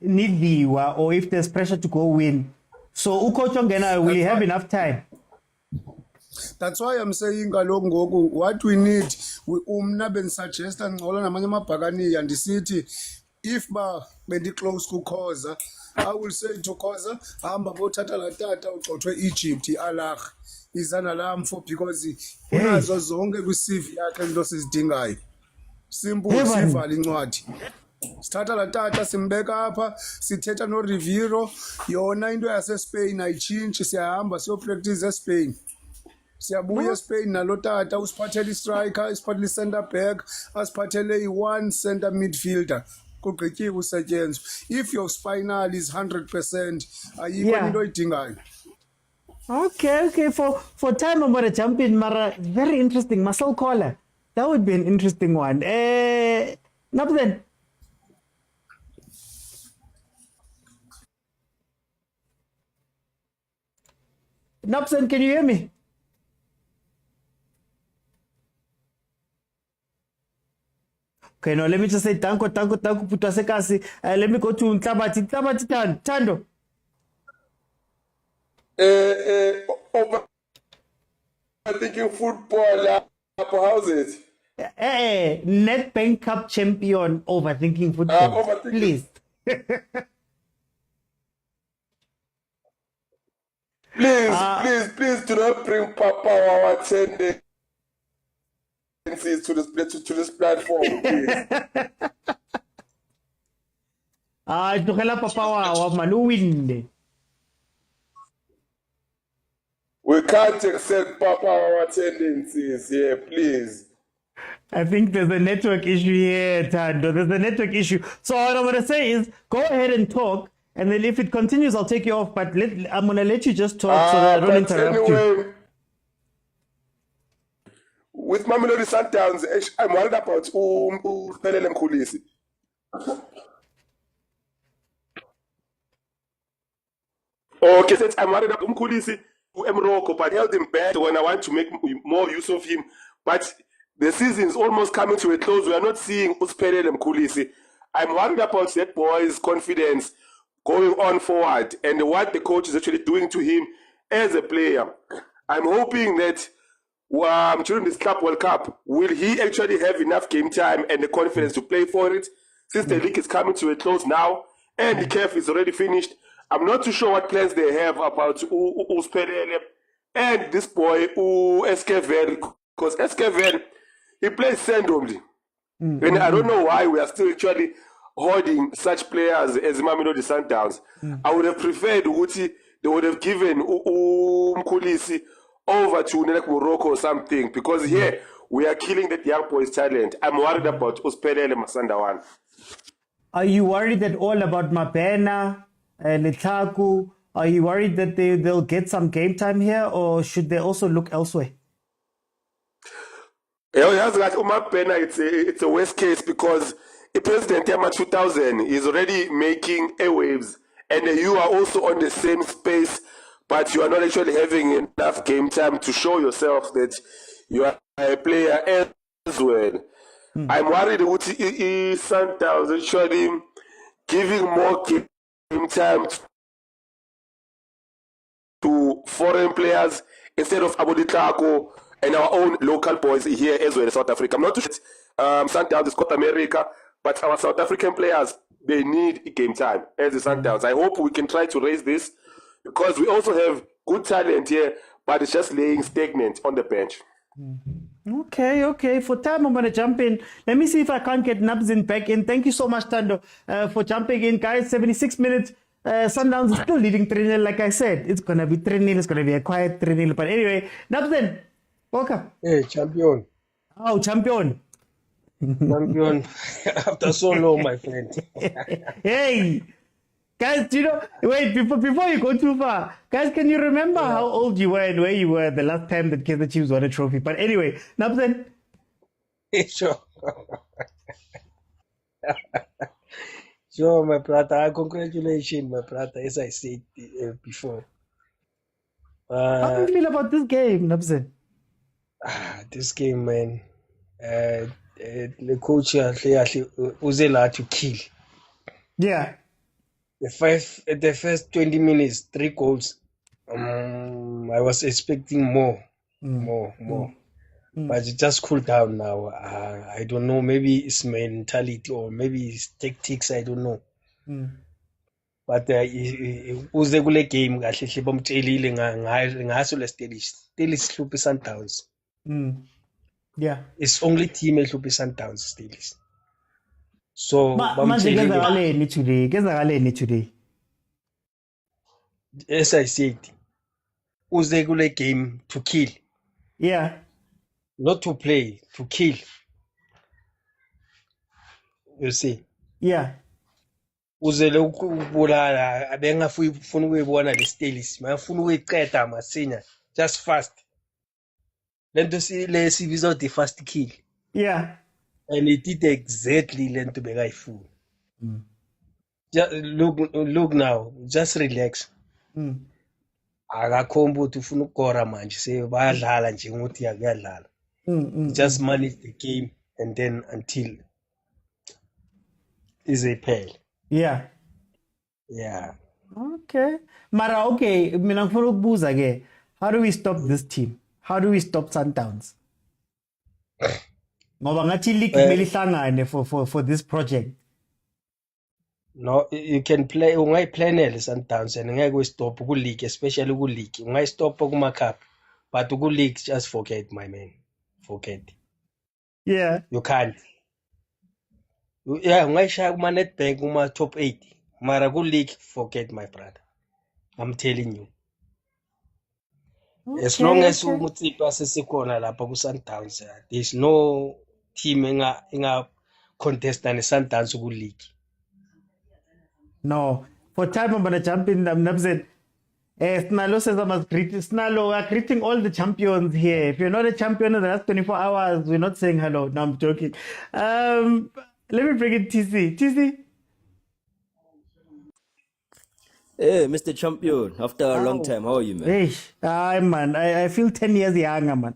nidliwa, or if there's pressure to go win? So ucoach ongenayo, will he have enough time? That's why I'm saying kaloku ngoku what we need, umna benisuggesta ngcola namanye amabhakaniya ndisithi if ba bendi-close kukhoza, I will say to Khoza hamba bothatha la tata ugxothwe Egypt i-Ahly izana lamfo because unazo zonke kwi-CV yakhe into sizidingayo. Simple, sivala incwadi. Sithatha la tata simbeka apha, sithetha no Rivero, yona into yaseSpain ayitshintshi, siyahamba siyopractice eSpain. Siyabuya eSpain nalo tata usiphathele istriker, isiphathele center back, asiphathele i-1 center midfielder. Kugqityiwe usetyenzo. If your spinal is 100%, ayikho into oyidingayo. Okay. For time I'm gonna jump in, Mara. Very interesting. Muscle collar. That would be an interesting one. Nabden. Nopson, can you hear me? Okay, no, let me just say tanko Putasekasi. Let me go to Ntabati Tando. Overthinking football, how's it? Nedbank Cup champion, overthinking football. Please. Please do not bring Papa our tendencies to this platform, please. Tukela Papa wa man win. We can't accept Papa our tendencies here, please. I think there's a network issue here, Tando. There's a network issue. So what I'm going to say is go ahead and talk. And then if it continues, I'll take you off. But I'm going to let you just talk so that I don't interrupt you. With MAMELODI SUNDOWNS, I'm worried about Pelele Mkhulisi. Okay, since I'm worried about Mkhulisi Morocco, but held him back when I want to make more use of him. But the season is almost coming to a close. We are not seeing Pelele Mkhulisi. I'm worried about that boy's confidence going on forward and what the coach is actually doing to him as a player. I'm hoping that during this Club World Cup, will he actually have enough game time and the confidence to play for it? Since the league is coming to a close now and the CAF is already finished, I'm not too sure what plans they have about Pelele and this boy Eskevel, because Eskevel, he plays randomly. And I don't know why we are still actually holding such players as MAMELODI SUNDOWNS. I would have preferred Uti, they would have given Mkhulisi over to Morocco or something, because here we are killing that young boy's talent. I'm worried about Pelele Masandawan. Are you worried at all about Mabena, Letaku? Are you worried that they'll get some game time here, or should they also look elsewhere? It's a worst case because the president Yama 2000 is already making airwaves, and you are also on the same space, but you are not actually having enough game time to show yourself that you are a player as well. I'm worried with Sundowns actually giving more game time to foreign players instead of Aboditlako and our own local boys here as well in South Africa. I'm not too sure Sundowns is South America, but our South African players, they need game time as the Sundowns. I hope we can try to raise this because we also have good talent here, but it's just laying stagnant on the bench. Okay. For time, I'm going to jump in. Let me see if I can't get Nabzin back in. Thank you so much, Tando, for jumping in. Guys, 76 minutes. Sundowns is still leading 3-0. Like I said, it's going to be 3-0. It's going to be a quiet 3-0. But anyway, Nabzin, welcome. Hey, champion. Oh, champion. Champion. After so long, my friend. Hey. Guys, wait, before you go too far, guys, can you remember how old you were and where you were the last time that Kaizer Chiefs won a trophy? But anyway, Nabzin. Sure. Sure, my brother. Congratulations, my brother, as I said before. How do you feel about this game, Nabzin? This game, man. The coach was allowed to kill. Yeah. The first 20 minutes, 3 goals. I was expecting more. But it just cooled down now. I don't know, maybe it's mentality or maybe it's tactics, I don't know. But uze kule game kahle hle bamtshelile ngaso le stage hluphe Sundowns. Yeah. It's only team ehluphe Sundowns still. So manje kenzakaleni today. As I said, uze kule game to kill. Yeah. Not to play, to kill. You see? Yeah. Uzele ukubulala abengafuna ukuyibona le stalis mayafuna ukuyiqeda masinya just fast lento le sibiza the fast kill. Yeah. And it did exactly lento bekayifuna. Just look now, just relax. Akakhomba ukuthi ufuna ukukora manje bayadlala nje ngokuthi yakuyadlala. Just manage the game and then until izephele. Yeah. Okay. Mara, okay, mina ngifuna ukubuza ke, how do we stop this team? How do we stop Sundowns? Ngoba ngathi league kumele ihlangane for this project. No, you can play ungayiplanele Sundowns and ngeke uyistop ku league, especially ku league. Ungayistop kuma cup, but ku league just forget, my man. Forget. Yeah. You can't. Yeah, ungayishaya kuma Nedbank kuma top 8. Mara ku league, forget, my brother. I'm telling you. As long as Motsepe asisekhona lapha ku Sundowns, there's no team inga contest and Sundowns ku league. No. For time I'm gonna jump in. Nabzin. Snalo says I must greet Snalo. We are greeting all the champions here. If you're not a champion in the last 24 hours, we're not saying hello. No, I'm joking. Let me bring in TC. TC. Hey, Mr. Champion. After a long time, how are you, man? Hey, man. I feel 10 years younger, man.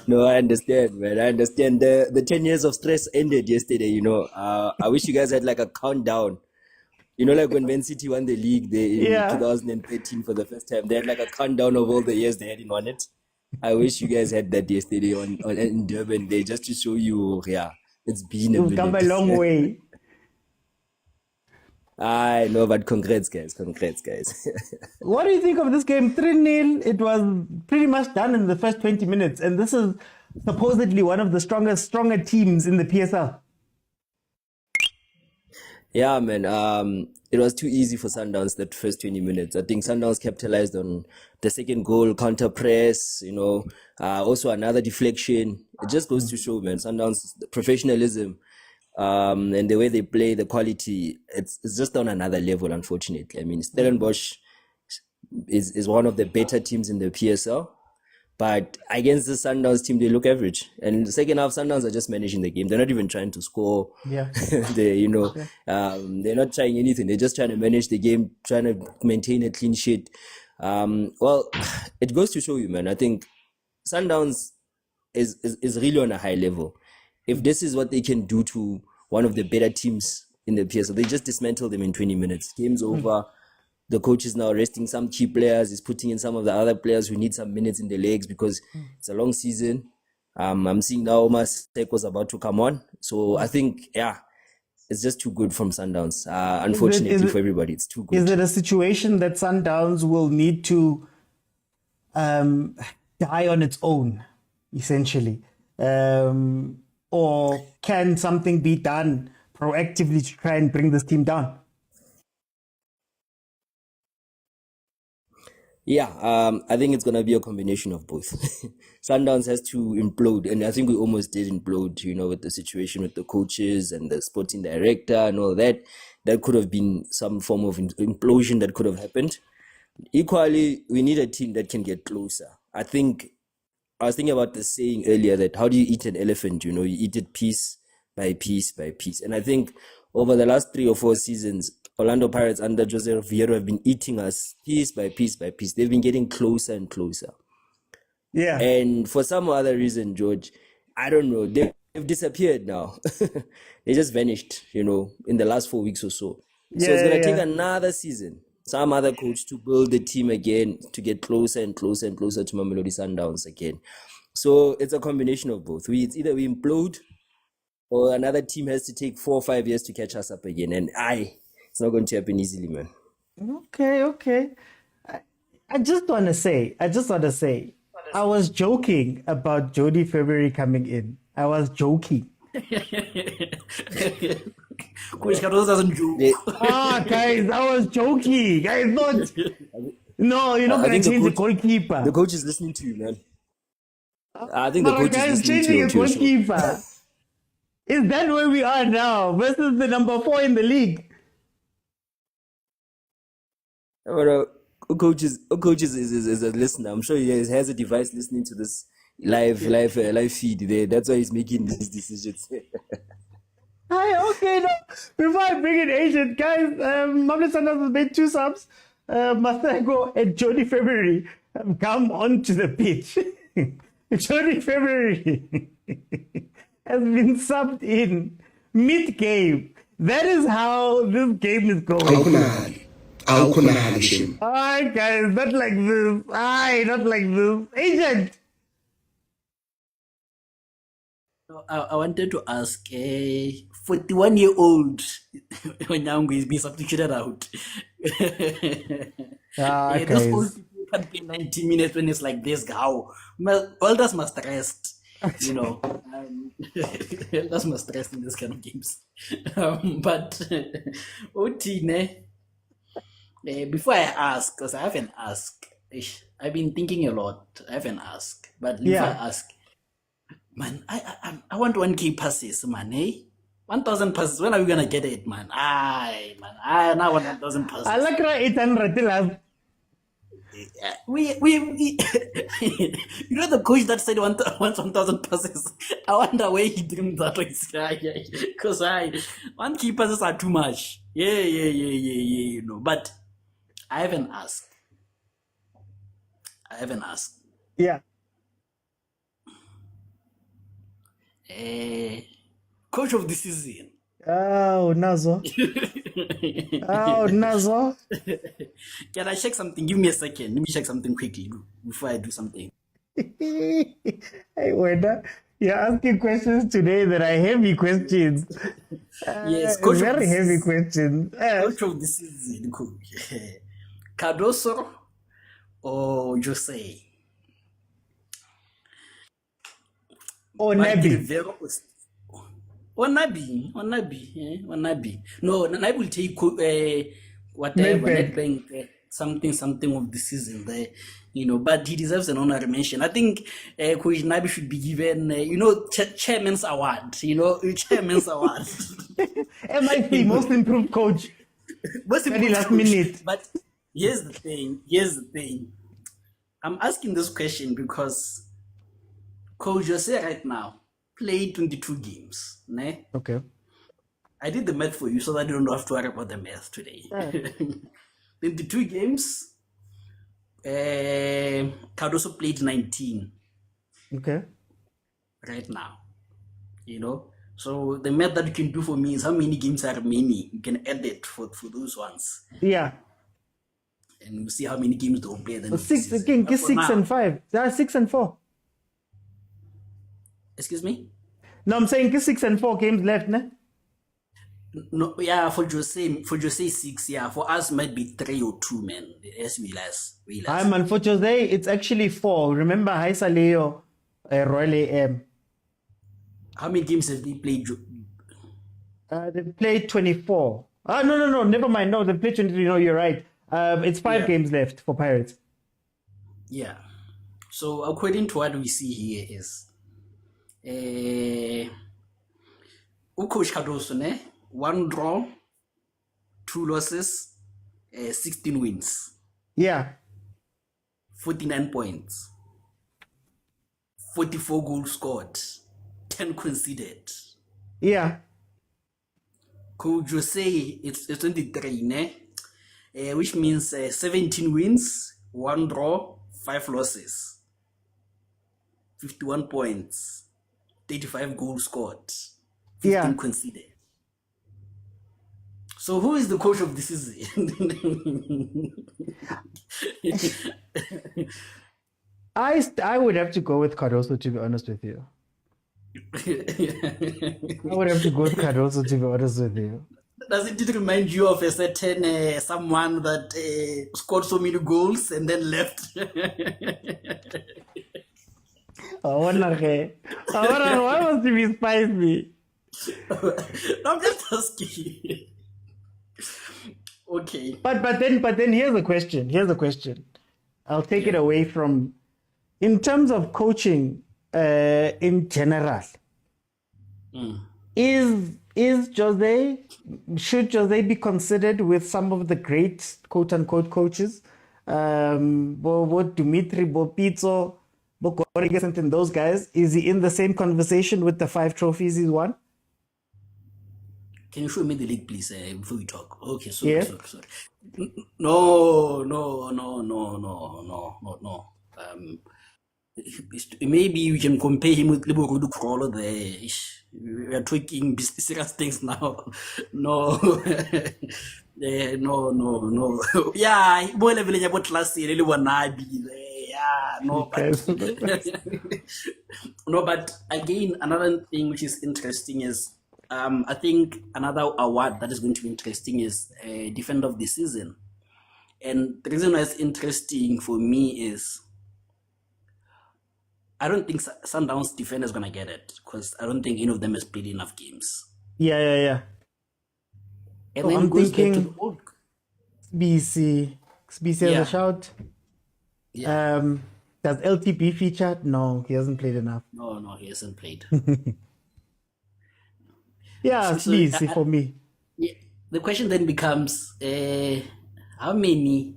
No, I understand, man. I understand. The 10 years of stress ended yesterday, you know. I wish you guys had like a countdown. You know, like when Man City won the league in 2013 for the first time, they had like a countdown of all the years they hadn't won it. I wish you guys had that yesterday in Durban Day just to show you, it's been a minute. You've come a long way. I know, but congrats, guys. What do you think of this game? 3-0. It was pretty much done in the first 20 minutes. And this is supposedly one of the stronger teams in the PSL. Yeah, man. It was too easy for Sundowns that first 20 minutes. I think Sundowns capitalized on the second goal, counter press, you know, also another deflection. It just goes to show, man, Sundowns professionalism. And the way they play, the quality, it's just on another level, unfortunately. I mean, Stellenbosch, is one of the better teams in the PSL. But against the Sundowns team, they look average. And in the second half, Sundowns are just managing the game. They're not even trying to score. Yeah. They're not trying anything. They're just trying to manage the game, trying to maintain a clean sheet. Well, it goes to show you, man. I think Sundowns is really on a high level. If this is what they can do to one of the better teams in the PSL, they just dismantle them in 20 minutes. Game's over. The coach is now resting some key players. He's putting in some of the other players who need some minutes in the legs because it's a long season. I'm seeing now Maseko's about to come on. So I think, it's just too good from Sundowns. Unfortunately for everybody, it's too good. Is it a situation that Sundowns will need to die on its own, essentially? Or can something be done proactively to try and bring this team down? I think it's going to be a combination of both. Sundowns has to implode, and I think we almost did implode, with the situation with the coaches and the sporting director and all that. That could have been some form of implosion that could have happened. Equally, we need a team that can get closer. I was thinking about the saying earlier that how do you eat an elephant? You eat it piece by piece by piece. And I think over the last 3 or 4 seasons, Orlando Pirates under Jose Vieira have been eating us piece by piece by piece. They've been getting closer and closer. Yeah. And for some other reason, George, I don't know, they've disappeared now. They just vanished, in the last 4 weeks or so. So it's going to take another season, some other coach to build the team again, to get closer and closer and closer to MAMELODI Sundowns again. So it's a combination of both. It's either we implode or another team has to take 4 or 5 years to catch us up again. And it's not going to happen easily, man. Okay. I just want to say, I was joking about Jody February coming in. I was joking. Coach Carlos doesn't joke. Guys, I was joking. I thought, no, you're not going to change the goalkeeper. The coach is listening to you, man. I think the coach is listening to you. Goalkeeper. Is that where we are now versus the number 4 in the league? Coach is a listener. I'm sure he has a device listening to this live feed there. That's why he's making these decisions. Okay, no. Before I bring in Agent, guys, MAMELODI Sundowns has made 2 subs. Masego and Jody February have come onto the pitch. Jody February has been subbed in mid-game. That is how this game is going. Alright, guys, not like this. Not like this. Agent! I wanted to ask, 41-year-old Onyango is being substituted out. Those old people can't play 90 minutes when it's like this. How? Elders must rest. Elders must rest in this kind of games. But, Otine, before I ask, because I haven't asked, I've been thinking a lot. I haven't asked, but if I ask, man, I want 1K passes, man. 1,000 passes. When are we gonna get it, man? I now want 1,000 passes. I like 800. We the coach that said wants 1,000 passes. I wonder where he dreamed that was, because 1K passes are too much. But I haven't asked. Yeah. Coach of the season. Oh, Nazo. Can I check something? Give me a second. Let me check something quickly before I do something. Hey, Wenda, you're asking questions today that are heavy questions. Yes, very heavy questions. Coach of the season, coach. Cardoso or Jose? Or Nabi? Nabi. No, Nabi will take whatever Nedbank something of the season there, but he deserves an honorary mention. I think Coach Nabi should be given, chairman's award. Chairman's award. MIP, most improved coach. Most improved last minute. But Here's the thing. I'm asking this question because Coach Jose right now played 22 games. Ne? Okay. I did the math for you so that you don't have to worry about the math today. 22 games. Cardoso played 19. Okay. Right now. You know? So the math that you can do for me is how many games are remaining. You can add it for those ones. Yeah. And we'll see how many games they'll play. Then 6 again, 6 and 5. There are 6 and 4. Excuse me? No, I'm saying 6 and 4 games left, ne? No, yeah, for Jose 6, yeah. For us, might be 3 or 2, man. Yes, we less. Hi, man. For Jose, it's actually 4. Remember, Haisa Leo, Royal AM. How many games have they played? They played 24. No. Never mind. No, they played 23. No, you're right. It's 5 games left for Pirates. Yeah. So according to what we see here is, Coach Cardoso, ne? 1 draw, 2 losses, 16 wins. Yeah. 49 points. 44 goals scored. 10 conceded. Yeah. Coach Jose, it's 23, ne? Which means 17 wins, 1 draw, 5 losses. 51 points. 35 goals scored. 15 conceded. So who is the coach of the season? I would have to go with Cardoso, to be honest with you. I would have to go with Cardoso, to be honest with you. Does it remind you of a certain someone that scored so many goals and then left? Why must you be spicy? I'm just asking. Okay. But then here's the question. I'll take it away from, in terms of coaching in general. Should Jose be considered with some of the great quote unquote coaches? What Dimitri, Pitso, and those guys, is he in the same conversation with the 5 trophies he's won? Can you show me the league, please, before we talk? Okay, sorry. No. Maybe we can compare him with Liborudu Crawler there. We are talking serious things now. No. No. Yeah, boy level ya bot last year, really wanabi. Yeah, no. No, but again, another thing which is interesting is I think another award that is going to be interesting is Defender of the Season. And the reason why it's interesting for me is I don't think Sundowns defender is going to get it because I don't think any of them has played enough games. Yeah. And then I'm goes back to thinking the old. BC has a shout. Yeah. Does LTB feature? No, he hasn't played enough. No, he hasn't played. Yeah, So, BC for me. Yeah, the question then becomes, how many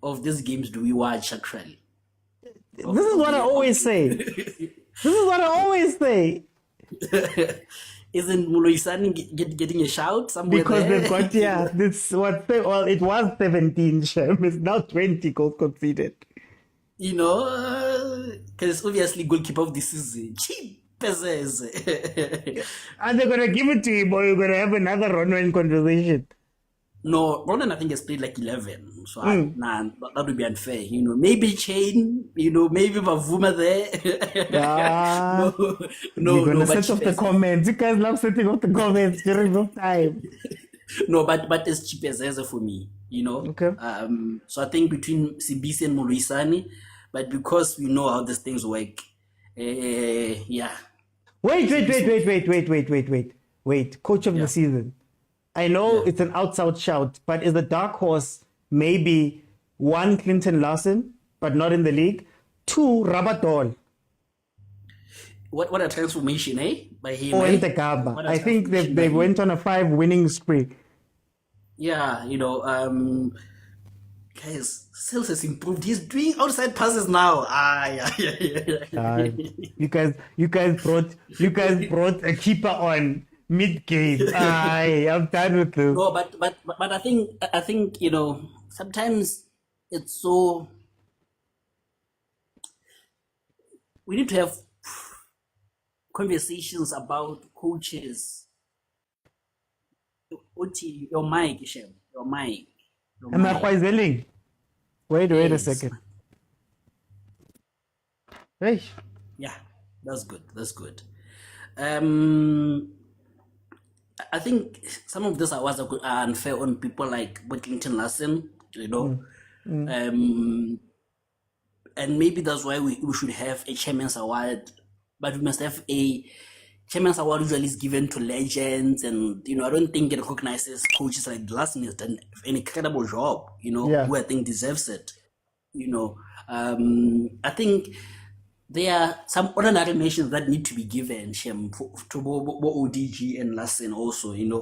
of these games do we watch actually? This is what I always say. Isn't Muloisani getting a shout somewhere Because there? they've got, this what, well, it was 17, Shem. It's now 20 goals conceded. You know, because obviously goalkeeper of the season, cheap peasants. And they're going to give it to him, or you're going to have another Ronwen conversation. No, Ronan I think has played like 11. So that would be unfair. You know, maybe Chain, maybe Mavuma there. No, you're going to set off the comments. You guys love setting off the comments during this time. No, but it's cheap as Eze for me, Okay. So I think between Sibisi and Muluisani, but because we know how these things work, yeah. Wait. Coach of the season. I know it's an outside shout, but is the dark horse maybe 1, Clinton Larson, but not in the league? 2, Rabatol. What a transformation, by him. Or Ntekaba. I think they went on a 5 winning spree. Yeah, guys, Sales has improved. He's doing outside passes now. You guys brought a keeper on mid game. I'm done with this. No, but I think sometimes it's so. We need to have conversations about coaches. Oti, your mic, Shem. Your mic. Am I quite willing? Wait a second. Hey. Yeah, that's good. That's good. I think some of these awards are unfair on people like Clinton Larson, and maybe that's why we should have a chairman's award, but we must have a chairman's award usually is given to legends, and I don't think it recognizes coaches like Larson has done an incredible job, who I think deserves it. I think there are some ordinary mentions that need to be given, Shem, to ODG and Larson also, and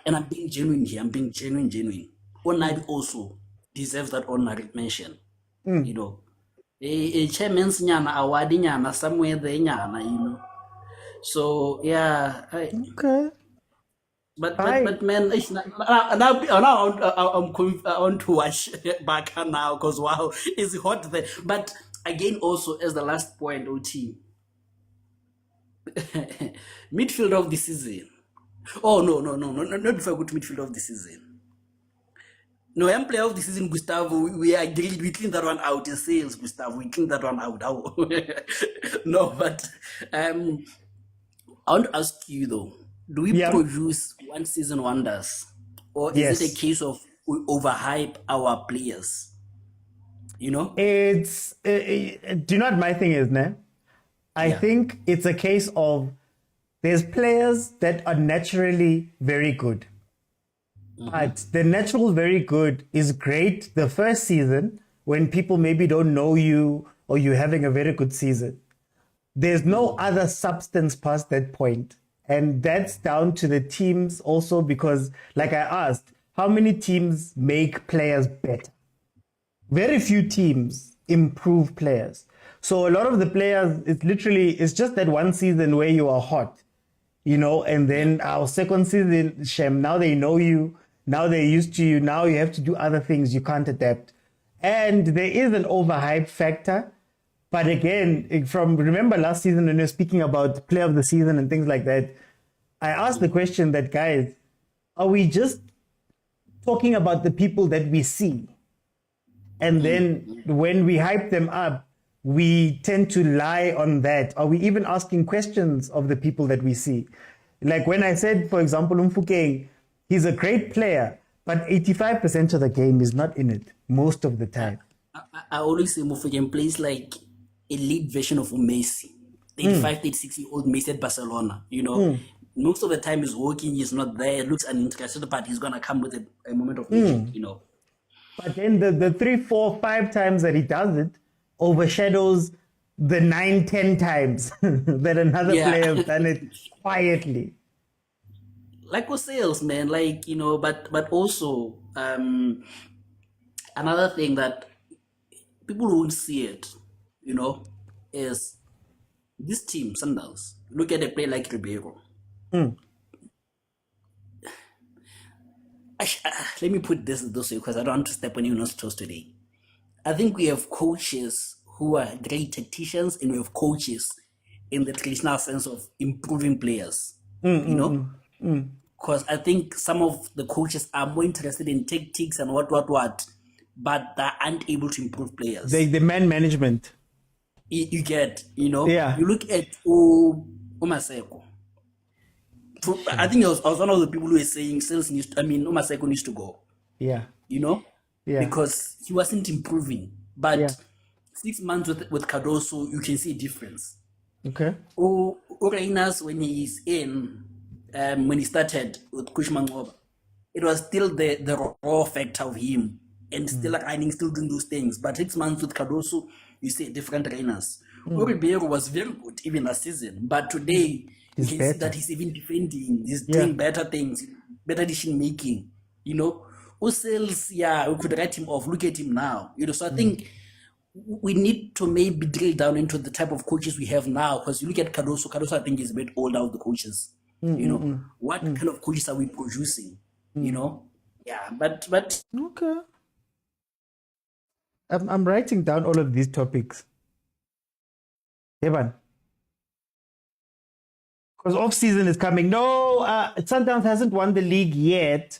I'm being genuine here. I'm being genuine. Onari also deserves that honorary mention. A chairman's nyana award nyana somewhere there nyana, So yeah. Okay. But man, now I want to watch back now because wow, it's hot there. But again, also as the last point, OT, midfield of the season. Oh no, not before I go to midfield of the season. No, I'm player of the season, Gustavo. We agreed. We cleaned that one out in sales, Gustavo. We cleaned that one out. No, but I want to ask you though. Do we produce one season wonders, or is it a case of we overhype our players? It's do you know what my thing is, ne? I think it's a case of there's players that are naturally very good. But the natural very good is great the first season when people maybe don't know you or you're having a very good season. There's no other substance past that point. And that's down to the teams also because, like I asked, how many teams make players better? Very few teams improve players. So a lot of the players, it's just that one season where you are hot, and then our second season, Shem, now they know you, now they're used to you, now you have to do other things, you can't adapt. And there is an overhype factor. But again, remember last season when we were speaking about player of the season and things like that, I asked the question that, guys, are we just talking about the people that we see? And then when we hype them up, we tend to lie on that. Are we even asking questions of the people that we see? Like when I said, for example, Mfukeng, he's a great player, but 85% of the game is not in it most of the time. I always say Mfukeng plays like a lead version of Messi, 35, 36-year-old Messi at Barcelona. Most of the time he's working, he's not there, looks uninterested, but he's gonna come with a moment of magic, But then the 3, 4, 5 times that he does it overshadows the 9, 10 times that another player has done it quietly. Like with sales, man, but also another thing that people won't see it, is this team, Sundowns. Look at a player like Ribeiro. Let me put this way because I don't want to step on anyone's toes today. I think we have coaches who are great tacticians and we have coaches in the traditional sense of improving players. Because I think some of the coaches are more interested in tactics and what, but they aren't able to improve players. The man management. You get, You look at Maseko. I think I was one of the people who were saying Maseko needs to go. Yeah. Because he wasn't improving. But 6 months with Cardoso, you can see a difference. Okay. Reinas, when he's in, when he started with Kushman, it was still the raw factor of him and still running, still doing those things. But 6 months with Cardoso, you see different Reinas. Ribeiro was very good even last season, but today you can see that he's even defending, he's doing better things, better decision making. Usils, yeah, we could write him off. Look at him now. So I think we need to maybe drill down into the type of coaches we have now, because you look at Cardoso, I think is a bit old out of the coaches. What kind of coaches are we producing? Yeah, but okay. I'm writing down all of these topics. Evan, because off season is coming. No, Sundowns hasn't won the league yet.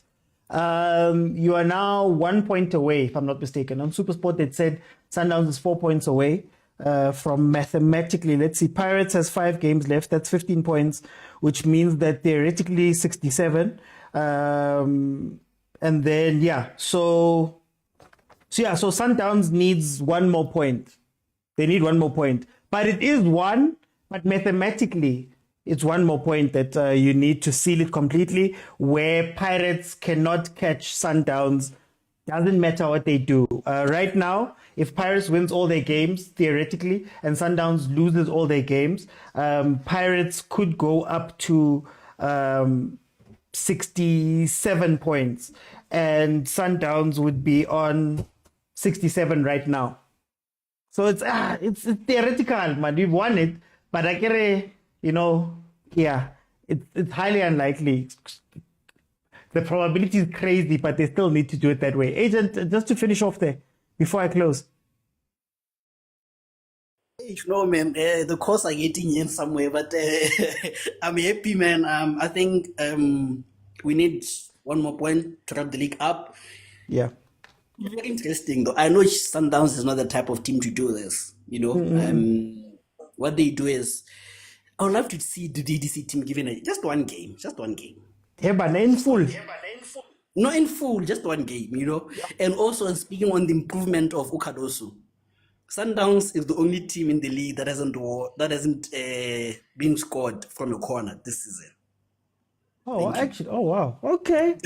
You are now 1 point away, if I'm not mistaken. On Supersport, it said Sundowns is 4 points away from mathematically. Let's see, Pirates has 5 games left. That's 15 points, which means that theoretically 67. And then, so Sundowns needs 1 more point. They need 1 more point. But it is 1, but mathematically, it's 1 more point that you need to seal it completely, where Pirates cannot catch Sundowns. Doesn't matter what they do. Right now, if Pirates wins all their games, theoretically, and Sundowns loses all their games, Pirates could go up to 67 points, and Sundowns would be on 67 right now. So it's theoretical, man. We've won it, but I get it's highly unlikely. The probability is crazy, but they still need to do it that way. Agent, just to finish off there before I close. Man, the costs are getting in somewhere, but I'm happy, man. I think we need 1 more point to wrap the league up. Yeah. Very interesting, though. I know Sundowns is not the type of team to do this. What they do is, I would love to see the DDC team given just one game. Yeah, but in full. Not in full, just 1 game, Yeah. And also, speaking on the improvement of Cardoso, Sundowns is the only team in the league that hasn't been scored from a corner this season. Oh, actually, oh wow, okay.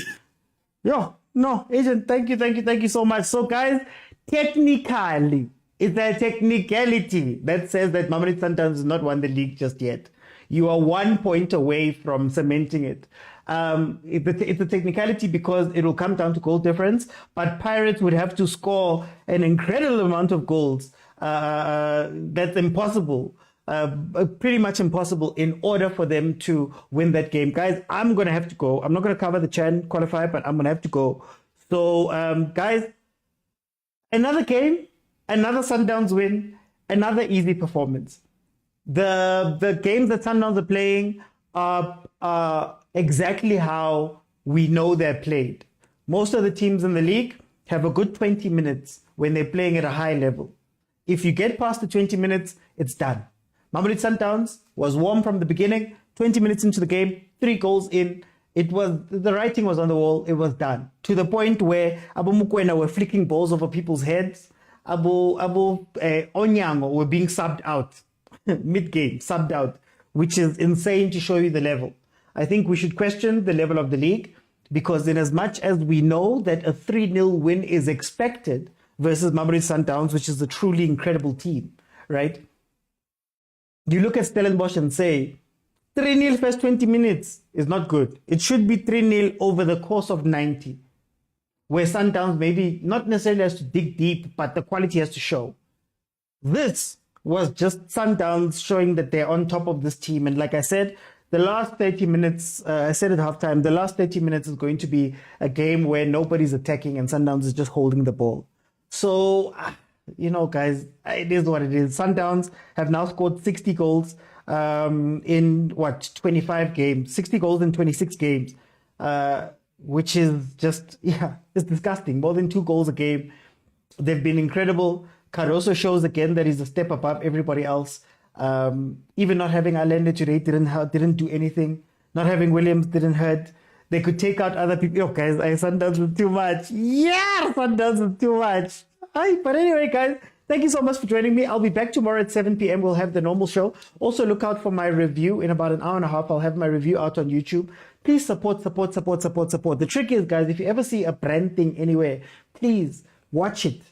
No, Agent, thank you so much. So, guys, technically, it's a technicality that says that Mamelodi Sundowns has not won the league just yet. You are 1 point away from cementing it. It's a technicality because it will come down to goal difference, but Pirates would have to score an incredible amount of goals. That's impossible. Pretty much impossible in order for them to win that game. Guys, I'm going to have to go. I'm not going to cover the Chan qualifier, but I'm going to have to go. So, guys, another game, another Sundowns win, another easy performance. The games that Sundowns are playing are exactly how we know they're played. Most of the teams in the league have a good 20 minutes when they're playing at a high level. If you get past the 20 minutes, it's done. Mamelodi Sundowns was warm from the beginning. 20 minutes into the game, 3 goals in. The writing was on the wall. It was done. To the point where mokwena were flicking balls over people's heads. Onyango were being subbed out. Mid-game, subbed out. Which is insane to show you the level. I think we should question the level of the league, because in as much as we know that a 3-0 win is expected versus Mamelodi Sundowns, which is a truly incredible team, right? You look at Stellenbosch and say, 3-0 first 20 minutes is not good. It should be 3-0 over the course of 90, where Sundowns maybe not necessarily has to dig deep, but the quality has to show. This was just Sundowns showing that they're on top of this team. And like I said, the last 30 minutes, I said at halftime, the last 30 minutes is going to be a game where nobody's attacking and Sundowns is just holding the ball. So, guys, it is what it is. Sundowns have now scored 60 goals in 25 games, 60 goals in 26 games, which is just, it's disgusting. More than 2 goals a game. They've been incredible. Cardoso shows again that he's a step above everybody else. Even not having Allende today didn't do anything. Not having Williams didn't hurt. They could take out other people. Guys, Sundowns was too much. Yeah, Sundowns was too much. But anyway, guys, thank you so much for joining me. I'll be back tomorrow at 7 p.m. We'll have the normal show. Also, look out for my review. In about an hour and a half, I'll have my review out on YouTube. Please support. The trick is, guys, if you ever see a brand thing anywhere, please watch it.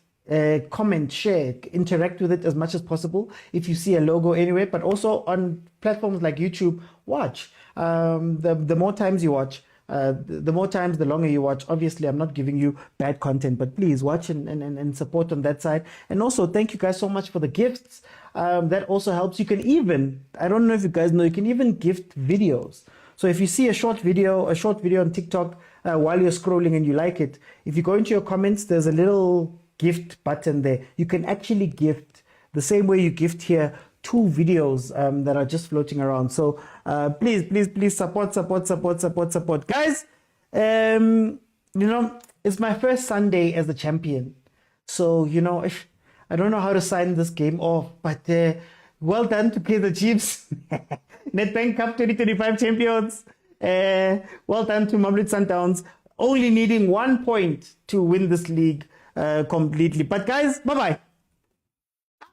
Comment, share, interact with it as much as possible if you see a logo anywhere, but also on platforms like YouTube, watch. The more times you watch, The more times, the longer you watch. Obviously, I'm not giving you bad content, but please watch and support on that side. And also, thank you guys so much for the gifts. That also helps. You can even, I don't know if you guys know, you can even gift videos. So if you see a short video on TikTok while you're scrolling and you like it, if you go into your comments, there's a little gift button there. You can actually gift the same way you gift here 2 videos that are just floating around. So please support. Guys, it's my first Sunday as a champion. So, I don't know how to sign this game off, but well done to Kaizer Chiefs. Nedbank Cup 2025 champions. Well done to MAMELODI SUNDOWNS. Only needing 1 point to win this league completely. But guys, bye-bye.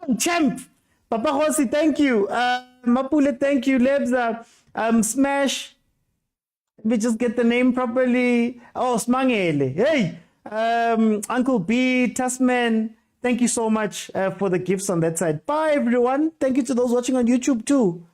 I'm champ. Papa Khosi, thank you. Mapule, thank you. Lebza, Smash. Let me just get the name properly. Oh, Smangele. Hey, Uncle B, Tasman. Thank you so much for the gifts on that side. Bye, everyone. Thank you to those watching on YouTube too.